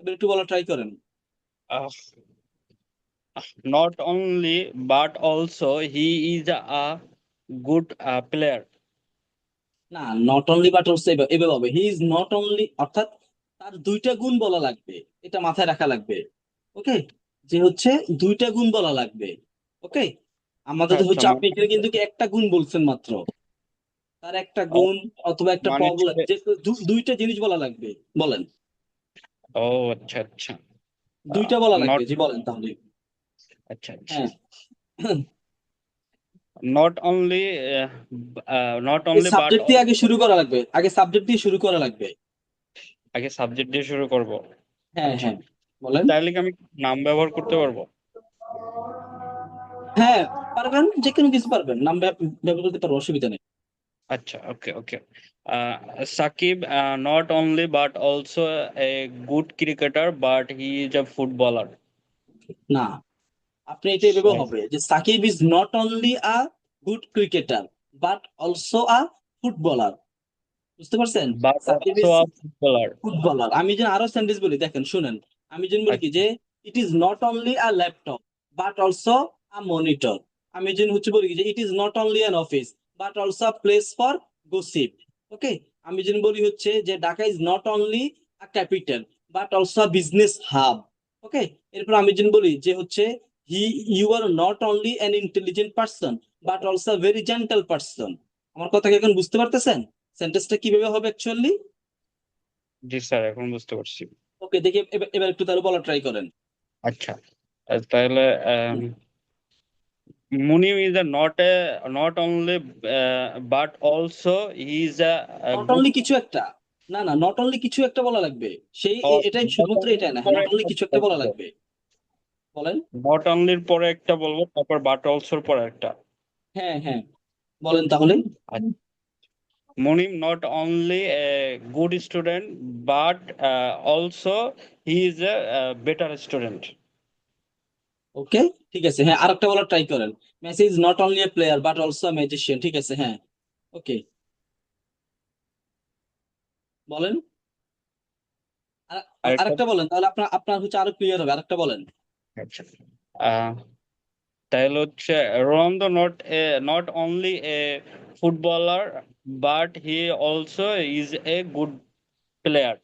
এবার একটু বলা ট্রাই করেন। Uh, not only but also he is a good player. না, নট অনলি বাট অলসো এভাবে হবে, হি ইজ নট অনলি, অর্থাৎ তার দুইটা গুণ বলা লাগবে, এটা মাথায় রাখা লাগবে। ওকে, যে হচ্ছে দুইটা গুণ বলা লাগবে। ওকে, আমাদের তো আচ্ছা হচ্ছে আপনি মানে এখানে কিন্তু কি একটা গুণ বলছেন মাত্র, তার একটা ও গুণ অথবা একটা মানে প্রবলেম, যে দুইটা জিনিস বলা লাগবে। বলেন, ও আচ্ছা আচ্ছা দুইটা বলা লাগবে, নট জি বলেন তাহলে। আচ্ছা আচ্ছা হ্যাঁ, not only not আগে only but সাবজেক্ট দিয়ে আগে শুরু করা লাগবে, আগে সাবজেক্ট দিয়ে শুরু করা লাগবে। আগে সাবজেক্ট দিয়ে শুরু করব। হ্যাঁ আচ্ছা হ্যাঁ, বলেন। তাহলে কি আমি নাম ব্যবহার করতে পারবো? হ্যাঁ, পারবেন, যে কোনো কিছু পারবেন, নাম ব্যবহার করতে পারবো, অসুবিধা নেই। আচ্ছা ওকে ওকে Shakib not only but also a good cricketer but he is a footballer. না, আপনি এটা এভাবে হবে যে Shakib is not only a good cricketer but also a footballer, বুঝতে পারছেন? but Shakib also is a footballer. Footballer. আমি যেন আরো সেন্টেন্স বলি, দেখেন শুনেন, আমি যেন বলি কি আচ্ছা যে it is not only a laptop but also a monitor. আমি যেন হচ্ছে বলি কি যে it is not only an office but also a place for gossip. Okay, আমি যেন বলি হচ্ছে যে Dhaka is not only a capital but also a business hub. Okay, এরপর আমি যেন বলি যে হচ্ছে he you are not only an intelligent person but also a very gentle person. আমার কথা কি এখন বুঝতে পারতেছেন সেন্টেন্সটা কিভাবে হবে অ্যাকচুয়ালি? জি স্যার এখন বুঝতে পারছি। ওকে, দেখি এবার একটু তাহলে বলা ট্রাই করেন। আচ্ছা তাহলে Munim is a not only but also he is a not good only কিছু একটা, না না, নট অনলি কিছু একটা বলা লাগবে, সেই or এটাই not শুধুমাত্র only এটা না, হ্যাঁ, পরে নট অনলি একটা কিছু একটা বলা বলবো লাগবে। বলেন। not only এর পরে একটা বলবো তারপর but also এর পরে একটা। হ্যাঁ হ্যাঁ, বলেন তাহলে। আচ্ছা, Munim not only a good student but also he is a better student. ওকে, ঠিক আছে, হ্যাঁ, আরেকটা বলা ট্রাই করেন। Messi is not only a player but also a magician, ঠিক আছে, হ্যাঁ। ওকে, বলেন। আরেকটা আরেকটা বলেন তাহলে, আপনার আপনার হচ্ছে আরো ক্লিয়ার হবে, আরেকটা বলেন। আচ্ছা আহ তাহলে হচ্ছে Ronaldo not only a footballer but he also is a good player.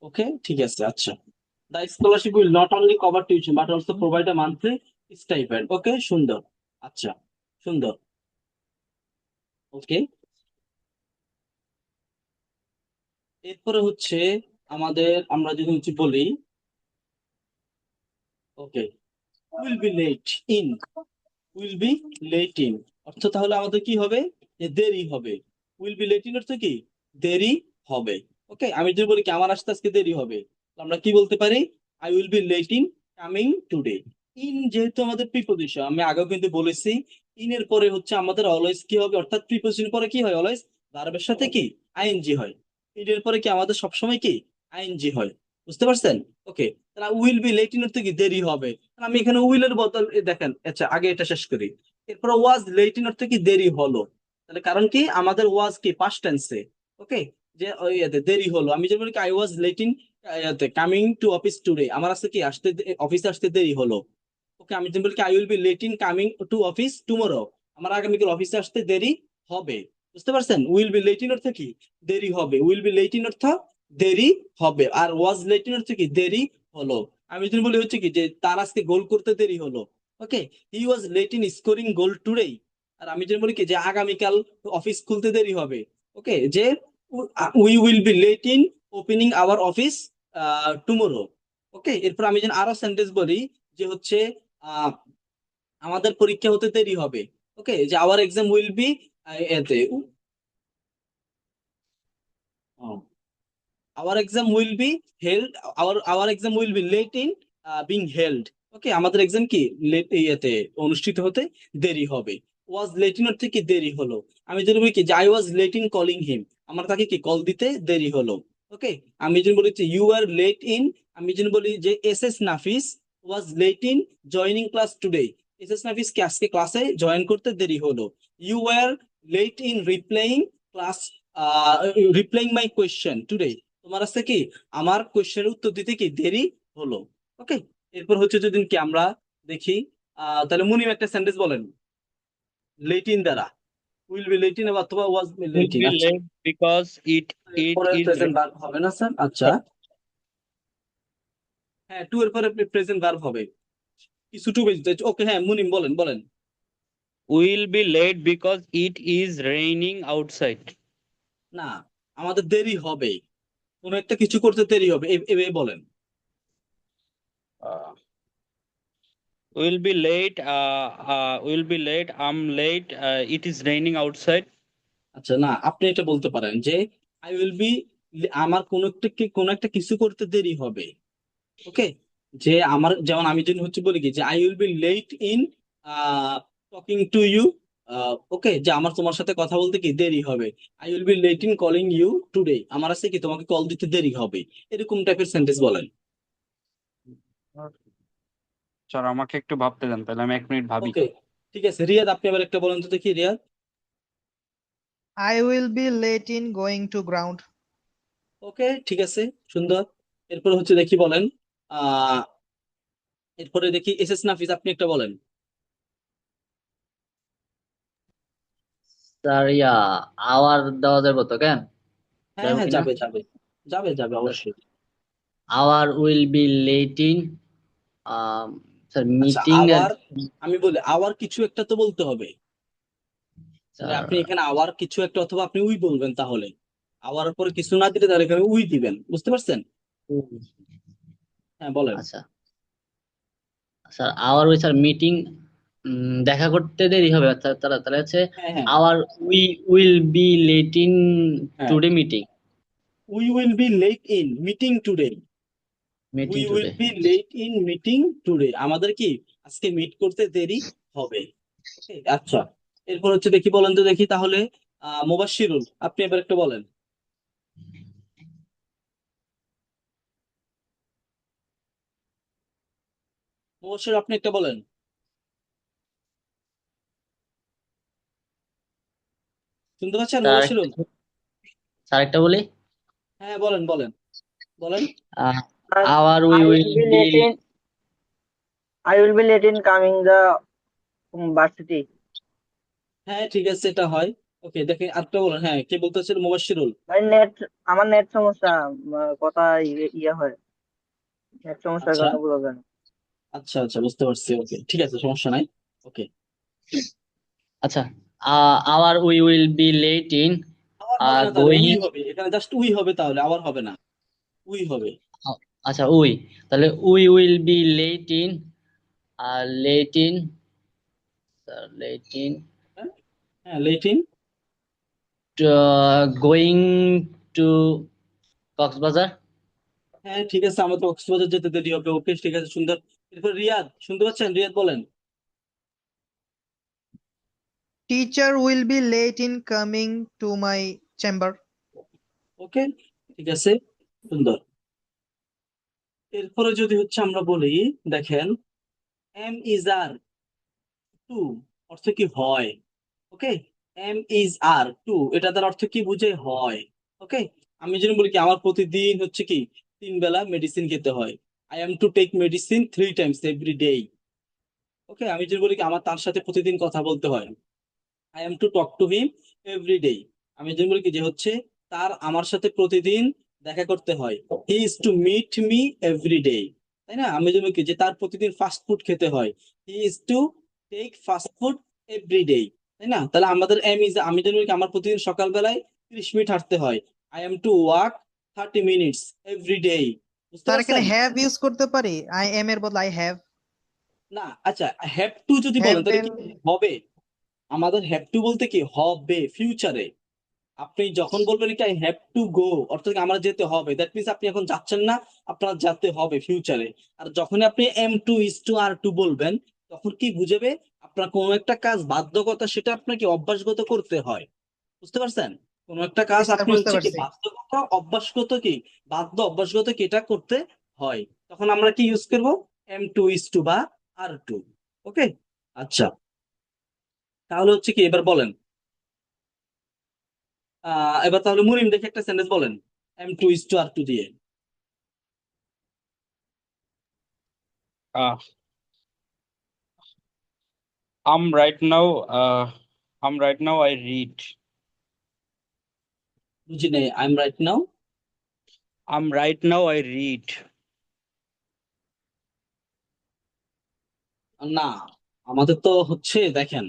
Okay, ঠিক আছে, আচ্ছা। The scholarship will not only cover tuition but also provide a monthly stipend. Okay, সুন্দর, আচ্ছা, সুন্দর। ওকে, এরপরে হচ্ছে আমাদের, আমরা যদি হচ্ছে বলি, okay, will be late in, will be late in অর্থ তাহলে আমাদের কি হবে, যে দেরি হবে। উইল বি লেট ইন অর্থ কি, দেরি হবে। ওকে, আমি যদি বলি কি আমার আসতে আজকে দেরি হবে, তো আমরা কি বলতে পারি, I will be late in coming today. In যেহেতু আমাদের প্রিপোজিশন, আমি আগেও কিন্তু বলেছি, ইন এর পরে হচ্ছে আমাদের অলওয়েজ কি হবে, অর্থাৎ প্রিপোজিশনের পরে কি হয়, অলওয়েজ ভার্বের সাথে কি আইএনজি হয়। ইন এর পরে কি আমাদের সবসময় কি আইএনজি হয়, বুঝতে পারছেন? ওকে, তাহলে উইল বি লেট ইন অর্থ কি দেরি হবে, আমি এখানে উইলের বদল দেখেন, আচ্ছা আগে এটা শেষ করি। এরপর ওয়াজ লেট ইন অর্থ কি দেরি হলো, তাহলে কারণ কি আমাদের ওয়াজ কি পাস্ট টেন্সে। ওকে, যে ওই দেরি হলো, আমি যেমন I was late in coming to office today, আমার আজকে কি আসতে, অফিসে আসতে দেরি হলো। ওকে, আমি যেমন কি I will be late in coming to office tomorrow, আমার আগামীকাল অফিসে আসতে দেরি হবে, বুঝতে পারছেন? উইল বি লেট ইন অর্থ কি দেরি হবে, উইল বি লেট ইন অর্থ দেরি হবে, আর ওয়াজ লেট ইন অর্থ কি দেরি হলো। আমি যদি বলি হচ্ছে কি যে তার আজকে গোল করতে দেরি হলো। Okay, he was late in scoring goal today. আর আমি যদি বলি কি যে আগামীকাল অফিস খুলতে দেরি হবে। ওকে, যে we will be late in opening our office tomorrow. Okay, এরপর আমি যেন আরো সেন্টেন্স বলি, যে হচ্ছে আহ আমাদের পরীক্ষা হতে দেরি হবে। ওকে, যে আওয়ার এক্সাম উইল বি এতে our exam will be held, our exam will be late in being held. ওকে, আমাদের এক্সাম কি লেট ইয়েতে অনুষ্ঠিত হতে দেরি হবে। ওয়াজ লেট ইন অর্থে কি দেরি হলো। আমি যদি বলি কি যে I was late in calling him, আমার তাকে কি কল দিতে দেরি হলো। ওকে, আমি যদি বলি যে ইউ আর লেট ইন, আমি যদি বলি যে S S Nafis was late in joining class today, S S Nafis কে আজকে ক্লাসে জয়েন করতে দেরি হলো। You are late in replying class, replying my question today, তোমার আছে কি আমার কোয়েশ্চেনের উত্তর দিতে কি দেরি হলো। ওকে, এরপর হচ্ছে যদি কি আমরা দেখি, তাহলে মুনিম একটা সেন্টেন্স বলেন লেট ইন দ্বারা, উইল বি লেট ইন অথবা ওয়াজ Will লেট ইন। be আচ্ছা, late because it পরে is প্রেজেন্ট ভার্ব হবে না স্যার? আচ্ছা, হ্যাঁ টু এর পরে প্রেজেন্ট ভার্ব হবে, কিছু টু বেজতে। ওকে, হ্যাঁ মুনিম বলেন বলেন। will be late because it is raining outside. না, আমাদের দেরি হবে, কোন একটা কিছু করতে দেরি হবে, এভাবে বলেন। Uh, will be late. Will be late. I'm late. It is raining outside. আচ্ছা, না আপনি এটা বলতে পারেন যে আই উইল বি, আমার কোন একটা কিছু করতে দেরি হবে। ওকে, যে আমার যেমন আমি যদি হচ্ছে বলি কি যে I will be late in talking to you, okay, যে আমার তোমার সাথে কথা বলতে কি দেরি হবে। I will be late in calling you today, আমার আছে কি তোমাকে কল দিতে দেরি হবে। এরকম টাইপের সেন্টেন্স বলেন। স্যার আমাকে একটু ভাবতে দেন, তাহলে আমি 1 মিনিট ভাবি। ওকে, ঠিক আছে, রিয়াদ আপনি আবার একটা বলেন তো দেখি, Riyad. I will be late in going to ground. ওকে, ঠিক আছে, সুন্দর। এরপর হচ্ছে দেখি বলেন, আহ এরপরে দেখি এস এস নাফিস আপনি একটা বলেন। স্যার আওয়ার দেওয়া যাবে তো কেন? হ্যাঁ যাবে হ্যাঁ, কিনা? যাবে যাবে যাবে যাবে অবশ্যই। Our will be late in sir আচ্ছা, মিটিং এর আবার আমি বলি আওয়ার কিছু একটা তো বলতে হবে, তাহলে স্যার আপনি এখানে আওয়ার কিছু একটা অথবা আপনি উই বলবেন, তাহলে আওয়ার পরে কিছু না দিলে তাহলে এখানে উই দিবেন, বুঝতে পারছেন? হ্যাঁ বলেন। আচ্ছা sir our we sir meeting দেখা করতে দেরি হবে। আচ্ছা তাহলে তাহলে হচ্ছে হ্যাঁ হ্যাঁ our we will be late in হ্যাঁ, today meeting we will be late in meeting today, we meeting will today. Be late in meeting today, আমাদের কি আজকে মিট করতে দেরি হবে। Okay, আচ্ছা, এরপর হচ্ছে দেখি বলেন তো দেখি তাহলে, মুবাশশিরুল আপনি এবার একটু বলেন। মুবাশশির আপনি একটা বলেন, শুনতে পাচ্ছেন স্যার মুবাশশিরুল? স্যার একটা বলি হ্যাঁ বলেন বলেন বলেন। Our we I will will be be late in I will be late in coming the varsity. হ্যাঁ ঠিক আছে, এটা হয়। ওকে, দেখে আরেকটা বলেন, হ্যাঁ কে বলতেছিল? মুবাশশিরুল। ভাই আমার নেট সমস্যা, কথা ইয়ে হয়, নেট সমস্যার আচ্ছা কারণে বোঝা যায় না। আচ্ছা আচ্ছা, বুঝতে পারছি, ওকে ঠিক আছে, সমস্যা নাই। ওকে, আচ্ছা our we will be late in আবার হবে না, তাহলে উই গোয়িং হবে, এখানে জাস্ট উই হবে, তাহলে আবার হবে না, উই হবে। আচ্ছা উই তাহলে we will be late in late in হ্যাঁ হ্যাঁ, late in, going to Cox's Bazar. হ্যাঁ ঠিক আছে, আমাদের কক্সবাজার যেতে দেরি হবে। ওকে, ঠিক আছে, সুন্দর। এরপর রিয়াদ, শুনতে পাচ্ছেন? রিয়াদ বলেন। Teacher will be late in coming to my chamber. ওকে, ঠিক আছে, সুন্দর। এরপরে যদি হচ্ছে আমরা বলি, দেখেন এম ইজ আর টু অর্থ কি হয়। ওকে, এম ইজ আর টু এটা তার অর্থ কি বুঝে হয়। ওকে, আমি যদি বলি কি আমার প্রতিদিন হচ্ছে কি 3 বেলা মেডিসিন খেতে হয়, I am to take medicine 3 times every day. Okay, আমি যদি বলি কি আমার তার সাথে প্রতিদিন কথা বলতে হয়, I am two talk to him every day. আমি যদি বলি কি যে হচ্ছে তার আমার সাথে প্রতিদিন দেখা করতে হয়, he is to meet me every day, তাই না? আমি যদি বলি কি যে তার প্রতিদিন ফাস্ট ফুড খেতে হয়, he is to take fast food every day, তাই না? তাহলে আমাদের এম ইজ, আমি যদি বলি কি আমার প্রতিদিন সকালবেলায় 30 মিনিট হাঁটতে হয়, I am to walk 30 minutes every day, বুঝতে স্যার এখানে পারছেন? হ্যাভ ইউজ করতে পারি, আই এম এর বদলে আই হ্যাভ। না, আচ্ছা, হ্যাভ টু যদি হ্যাভ বলেন তাহলে কি এর হবে? আমাদের হ্যাভ টু বলতে কি হবে ফিউচারে, আপনি যখন বলবেন কি আই হ্যাভ টু গো অর্থাৎ কি আমার যেতে হবে, দ্যাট মিনস আপনি এখন যাচ্ছেন না, আপনার যেতে হবে ফিউচারে। আর যখন আপনি am to is to are to বলবেন তখন কি বুঝাবে? আপনার কোনো একটা কাজ বাধ্যকতা, সেটা আপনাকে অভ্যাসগত করতে হয়। বুঝতে পারছেন? কোনো একটা কাজ স্যার আপনি বুঝতে হচ্ছে কি পারছি। বাধ্যগত অভ্যাসগত কি অভ্যাসগত কি এটা করতে হয়, তখন আমরা কি ইউজ করব? M2 বা R2। ওকে, আচ্ছা, তাহলে হচ্ছে কি এবার বলেন, এবার তাহলে মুনিম দেখে একটা সেন্টেন্স বলেন M2:R2 দিয়ে। Uh, I'm right now. I read. বুঝি নেই, I'm right now। I read. না, আমাদের তো হচ্ছে দেখেন,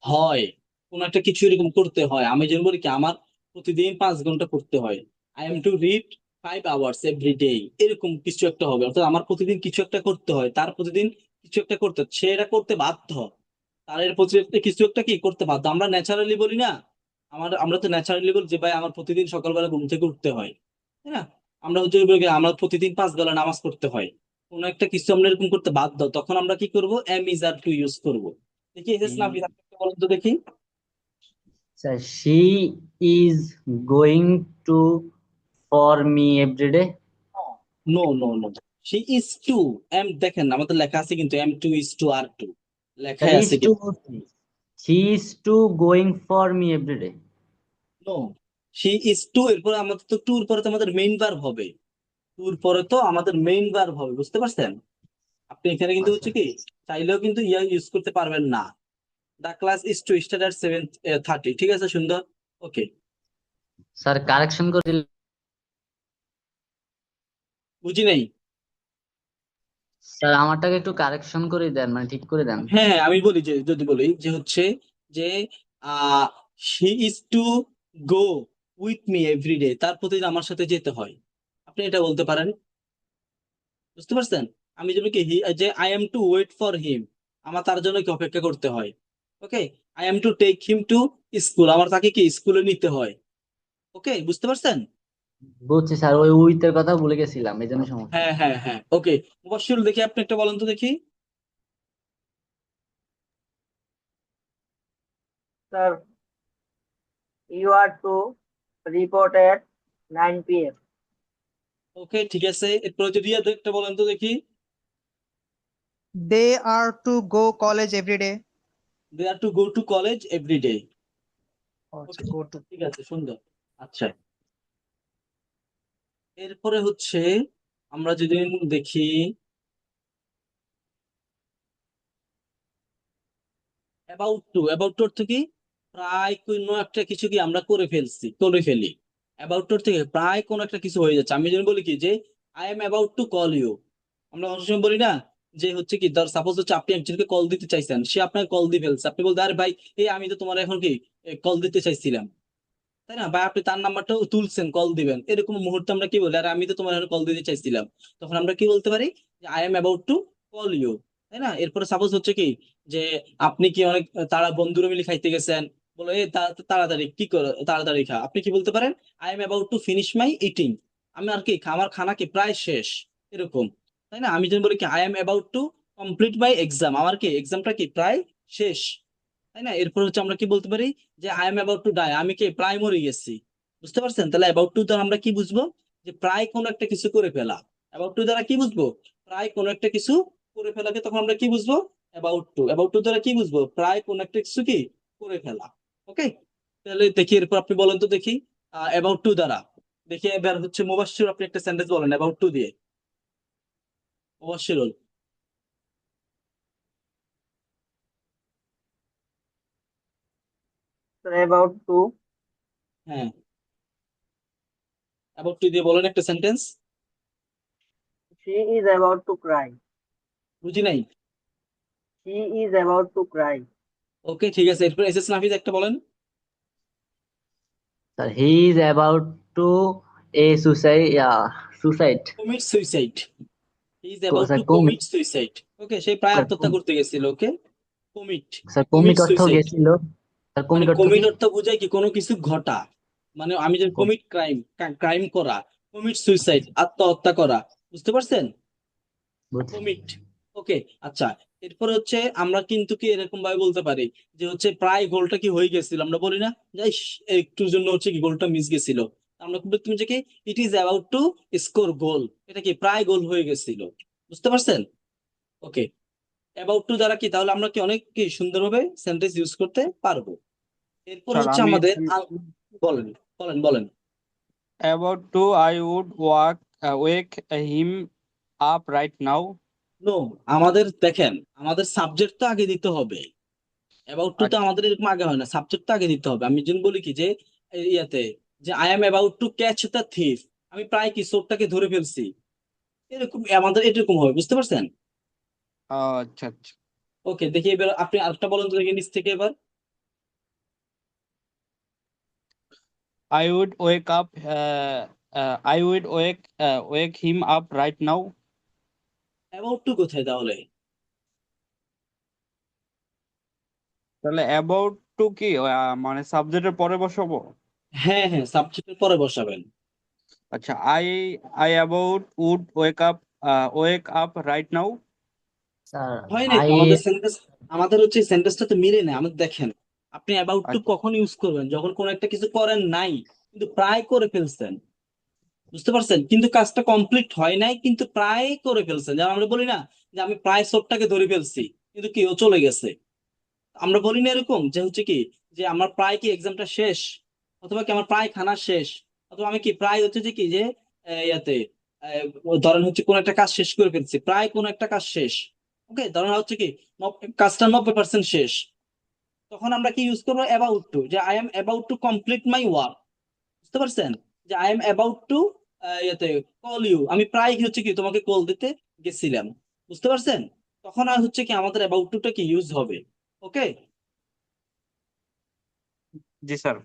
হয় কোন একটা কিছু এরকম করতে হয়, আমি যেন বলি কি আমার প্রতিদিন 5 ঘন্টা পড়তে হয়, I am to read 5 hours every day, এরকম কিছু একটা হবে, অর্থাৎ আমার প্রতিদিন কিছু একটা করতে হয়, তার প্রতিদিন কিছু একটা করতে হয়, সে এটা করতে বাধ্য, তার এর প্রতি কিছু একটা কি করতে বাধ্য। আমরা ন্যাচারালি বলি না, আমরা তো ন্যাচারালি বলি যে ভাই আমার প্রতিদিন সকালবেলা ঘুম থেকে উঠতে হয়, তাই না? আমরা হচ্ছে বলি কি, আমরা প্রতিদিন 5 বেলা নামাজ পড়তে হয়, কোন একটা কিছু আমরা এরকম করতে বাধ্য, তখন আমরা কি করব? M is R2 ইউজ করব। দেখি এসএস নাফিস, আপনি একটু বলেন তো দেখি। Sir she is going to for me every day. No no no, she is to, দেখেন আমাদের লেখা আছে কিন্তু M2:R2 স্যার লেখাই is আছে to কিন্তু। she is to going for me every day. No, she is to, এরপরে আমাদের তো টুর পরে তো আমাদের মেইন ভার্ব হবে, টুর পরে তো আমাদের মেইন ভার্ব হবে, বুঝতে পারছেন? আপনি এখানে কিন্তু আচ্ছা হচ্ছে কি চাইলেও কিন্তু ইয়া ইউজ করতে পারবেন না। The class is to start at 7:30, ঠিক আছে, সুন্দর, ওকে। স্যার কারেকশন করে দিলে। বুঝি নাই। স্যার আমারটাকে একটু কারেকশন করে দেন, মানে ঠিক করে দেন। হ্যাঁ হ্যাঁ, আমি বলি যে, যদি বলি যে হচ্ছে যে she is to go with me every day, তার প্রতিদিন আমার সাথে যেতে হয়, আপনি এটা বলতে পারেন। বুঝতে পারছেন? আমি যেন কি যে I am to wait for him, আমার তার জন্য কি অপেক্ষা করতে হয়। Okay, I am to take him to school, আমার তাকে কি স্কুলে নিতে হয়। ওকে, বুঝতে পারছেন? বুঝছি স্যার, ওই উইথের কথা ভুলে গেছিলাম, এই জন্য সমস্যা। হ্যাঁ হ্যাঁ হ্যাঁ, ওকে। মুবাশশির দেখি আপনি একটা বলেন তো দেখি। Sir, you are to report at 9 p.m. ওকে, ঠিক আছে, এরপরে যদি রিয়া একটা বলেন তো দেখি। They are to go college every day. They are to go to college every day. আচ্ছা, ওকে, go to। ঠিক আছে, সুন্দর। আচ্ছা, এরপরে হচ্ছে আমরা যদি দেখি অ্যাবাউট টু অর্থ কি? প্রায় কোনো একটা কিছু কি আমরা করে ফেলি। অ্যাবাউট টু থেকে প্রায় কোনো একটা কিছু হয়ে যাচ্ছে, আমি যদি বলি কি যে I am about to call you, আমরা অনেক সময় বলি না যে হচ্ছে কি, ধর সাপোজ হচ্ছে আপনি একজনকে কল দিতে চাইছেন, সে আপনাকে কল দিয়ে ফেলছে, আপনি বলতে আরে ভাই, এই আমি তো তোমার এখন কি কল দিতে চাইছিলাম, তাই না? বা আপনি তার নাম্বারটাও তুলছেন কল দিবেন, এরকম মুহূর্তে আমরা কি বলি, আর আমি তো তোমার এখন কল দিতে চাইছিলাম, তখন আমরা কি বলতে পারি? যে I am about to call you, তাই না? এরপরে সাপোজ হচ্ছে কি যে আপনি কি অনেক বন্ধুরা মিলে খাইতে গেছেন, বলো এই তাড়াতাড়ি কি করো, তাড়াতাড়ি খা, আপনি কি বলতে পারেন? I am about to finish my eating, আমি আর কি আমার খানা কি প্রায় শেষ, এরকম, তাই না? আমি যদি বলি কি I am about to complete my exam, আমার কি এক্সামটা কি প্রায় শেষ, তাই না? এরপর হচ্ছে আমরা কি বলতে পারি? যে I am about to die, আমি কি প্রায় মরে গেছি। বুঝতে পারছেন? তাহলে অ্যাবাউট টু দ্বারা আমরা কি বুঝবো? যে প্রায় কোনো একটা কিছু করে ফেলা। অ্যাবাউট টু দ্বারা কি বুঝবো? প্রায় কোনো একটা কিছু করে ফেলাকে তখন আমরা কি বুঝবো? অ্যাবাউট টু দ্বারা কি বুঝবো? প্রায় কোনো একটা কিছু কি করে ফেলা। ওকে, তাহলে দেখি এরপর আপনি বলেন তো দেখি অ্যাবাউট টু দ্বারা। দেখি এবার হচ্ছে মুবাশশির, আপনি একটা সেন্টেন্স বলেন অ্যাবাউট টু দিয়ে, মুবাশশিরুল। Sir, about to, হ্যাঁ, অ্যাবাউট টু দিয়ে বলেন একটা sentence. she is about to cry. বুঝি নাই। She is about to cry. ওকে, ঠিক আছে, এরপর এসএস নাফিস একটা বলেন। Sir he is about to a suicide. Commit suicide, he is about sir to commit suicide. Okay, সে প্রায় আত্মহত্যা করতে গেছিল। Okay, commit, sir commit commit অর্থ সুইসাইড, গেছিল। স্যার মানে কমিট অর্থ কি? কমিট অর্থ বোঝায় কি কোনো কিছু ঘটা, মানে আমি যে কমিট ক্রাইম, ক্রাইম করা, কমিট সুইসাইড আত্মহত্যা করা, বুঝতে পারছেন? বুঝছি। কমিট, ওকে, আচ্ছা। এরপরে হচ্ছে আমরা কিন্তু কি এরকম ভাবে বলতে পারি যে হচ্ছে প্রায় গোলটা কি হয়ে গেছিল, আমরা বলি না যে ইস, একটুর জন্য হচ্ছে কি গোলটা মিস গেছিল। আমরা কিন্তু তুমি যে কি it is about to score goal, এটা কি প্রায় গোল হয়ে গেছিল। বুঝতে পারছেন? ওকে, অ্যাবাউট টু দ্বারা কি তাহলে আমরা কি অনেক কি সুন্দরভাবে সেন্টেন্স ইউজ করতে পারবো। এরপর স্যার হচ্ছে আমি আমাদের বলেন বলেন বলেন। about to I would wake him up right now. No, আমাদের দেখেন আমাদের সাবজেক্ট তো আগে দিতে হবে। অ্যাবাউট টু তো আচ্ছা আমাদের এরকম আগে হয় না, সাবজেক্ট তো আগে দিতে হবে। আমি যেন বলি কি যে ইয়াতে যে I am about to catch the thief, আমি প্রায় কি চোরটাকে ধরে ফেলছি, এরকম আমাদের এরকম হবে। বুঝতে পারছেন? আচ্ছা আচ্ছা ওকে, দেখি এবার আপনি আরেকটা বলেন তো দেখি নিচ থেকে এবার। I would wake him up right now. About to কোথায় তাহলে? তাহলে about to কি মানে সাবজেক্টের পরে বসাবো? হ্যাঁ হ্যাঁ, সাবজেক্টের পরে বসাবেন। আচ্ছা I about would wake up right now. Sir হয় নাই আই তো আমাদের সেন্টেন্স, আমাদের হচ্ছে সেন্টেন্সটা তো মিলে না আমাদের। দেখেন আপনি অ্যাবাউট টু আচ্ছা কখন ইউজ করবেন, যখন কোনো একটা কিছু করেন নাই কিন্তু প্রায় করে ফেলছেন। বুঝতে পারছেন? কিন্তু কাজটা কমপ্লিট হয় নাই কিন্তু প্রায় করে ফেলছেন। যেমন আমরা বলি না যে আমি প্রায় চোরটাকে ধরে ফেলছি কিন্তু কি ও চলে গেছে। আমরা বলি না এরকম যে হচ্ছে কি যে আমার প্রায় কি এক্সামটা শেষ, অথবা কি আমার প্রায় খানা শেষ, অথবা আমি কি প্রায় হচ্ছে যে কি যে ইয়াতে ধরেন হচ্ছে কোন একটা কাজ শেষ করে ফেলছি, প্রায় কোন একটা কাজ শেষ। ওকে, ধরেন হচ্ছে কি কাজটা 90% শেষ, তখন আমরা কি ইউজ করবো অ্যাবাউট টু, যে I am about to complete my work. বুঝতে পারছেন? যে আই এম অ্যাবাউট টু ইয়েতে কল ইউ, আমি প্রায় কি হচ্ছে কি তোমাকে কল দিতে গেছিলাম। বুঝতে পারছেন? তখন আর হচ্ছে কি আমাদের অ্যাবাউট টুটা কি ইউজ হবে। ওকে জি স্যার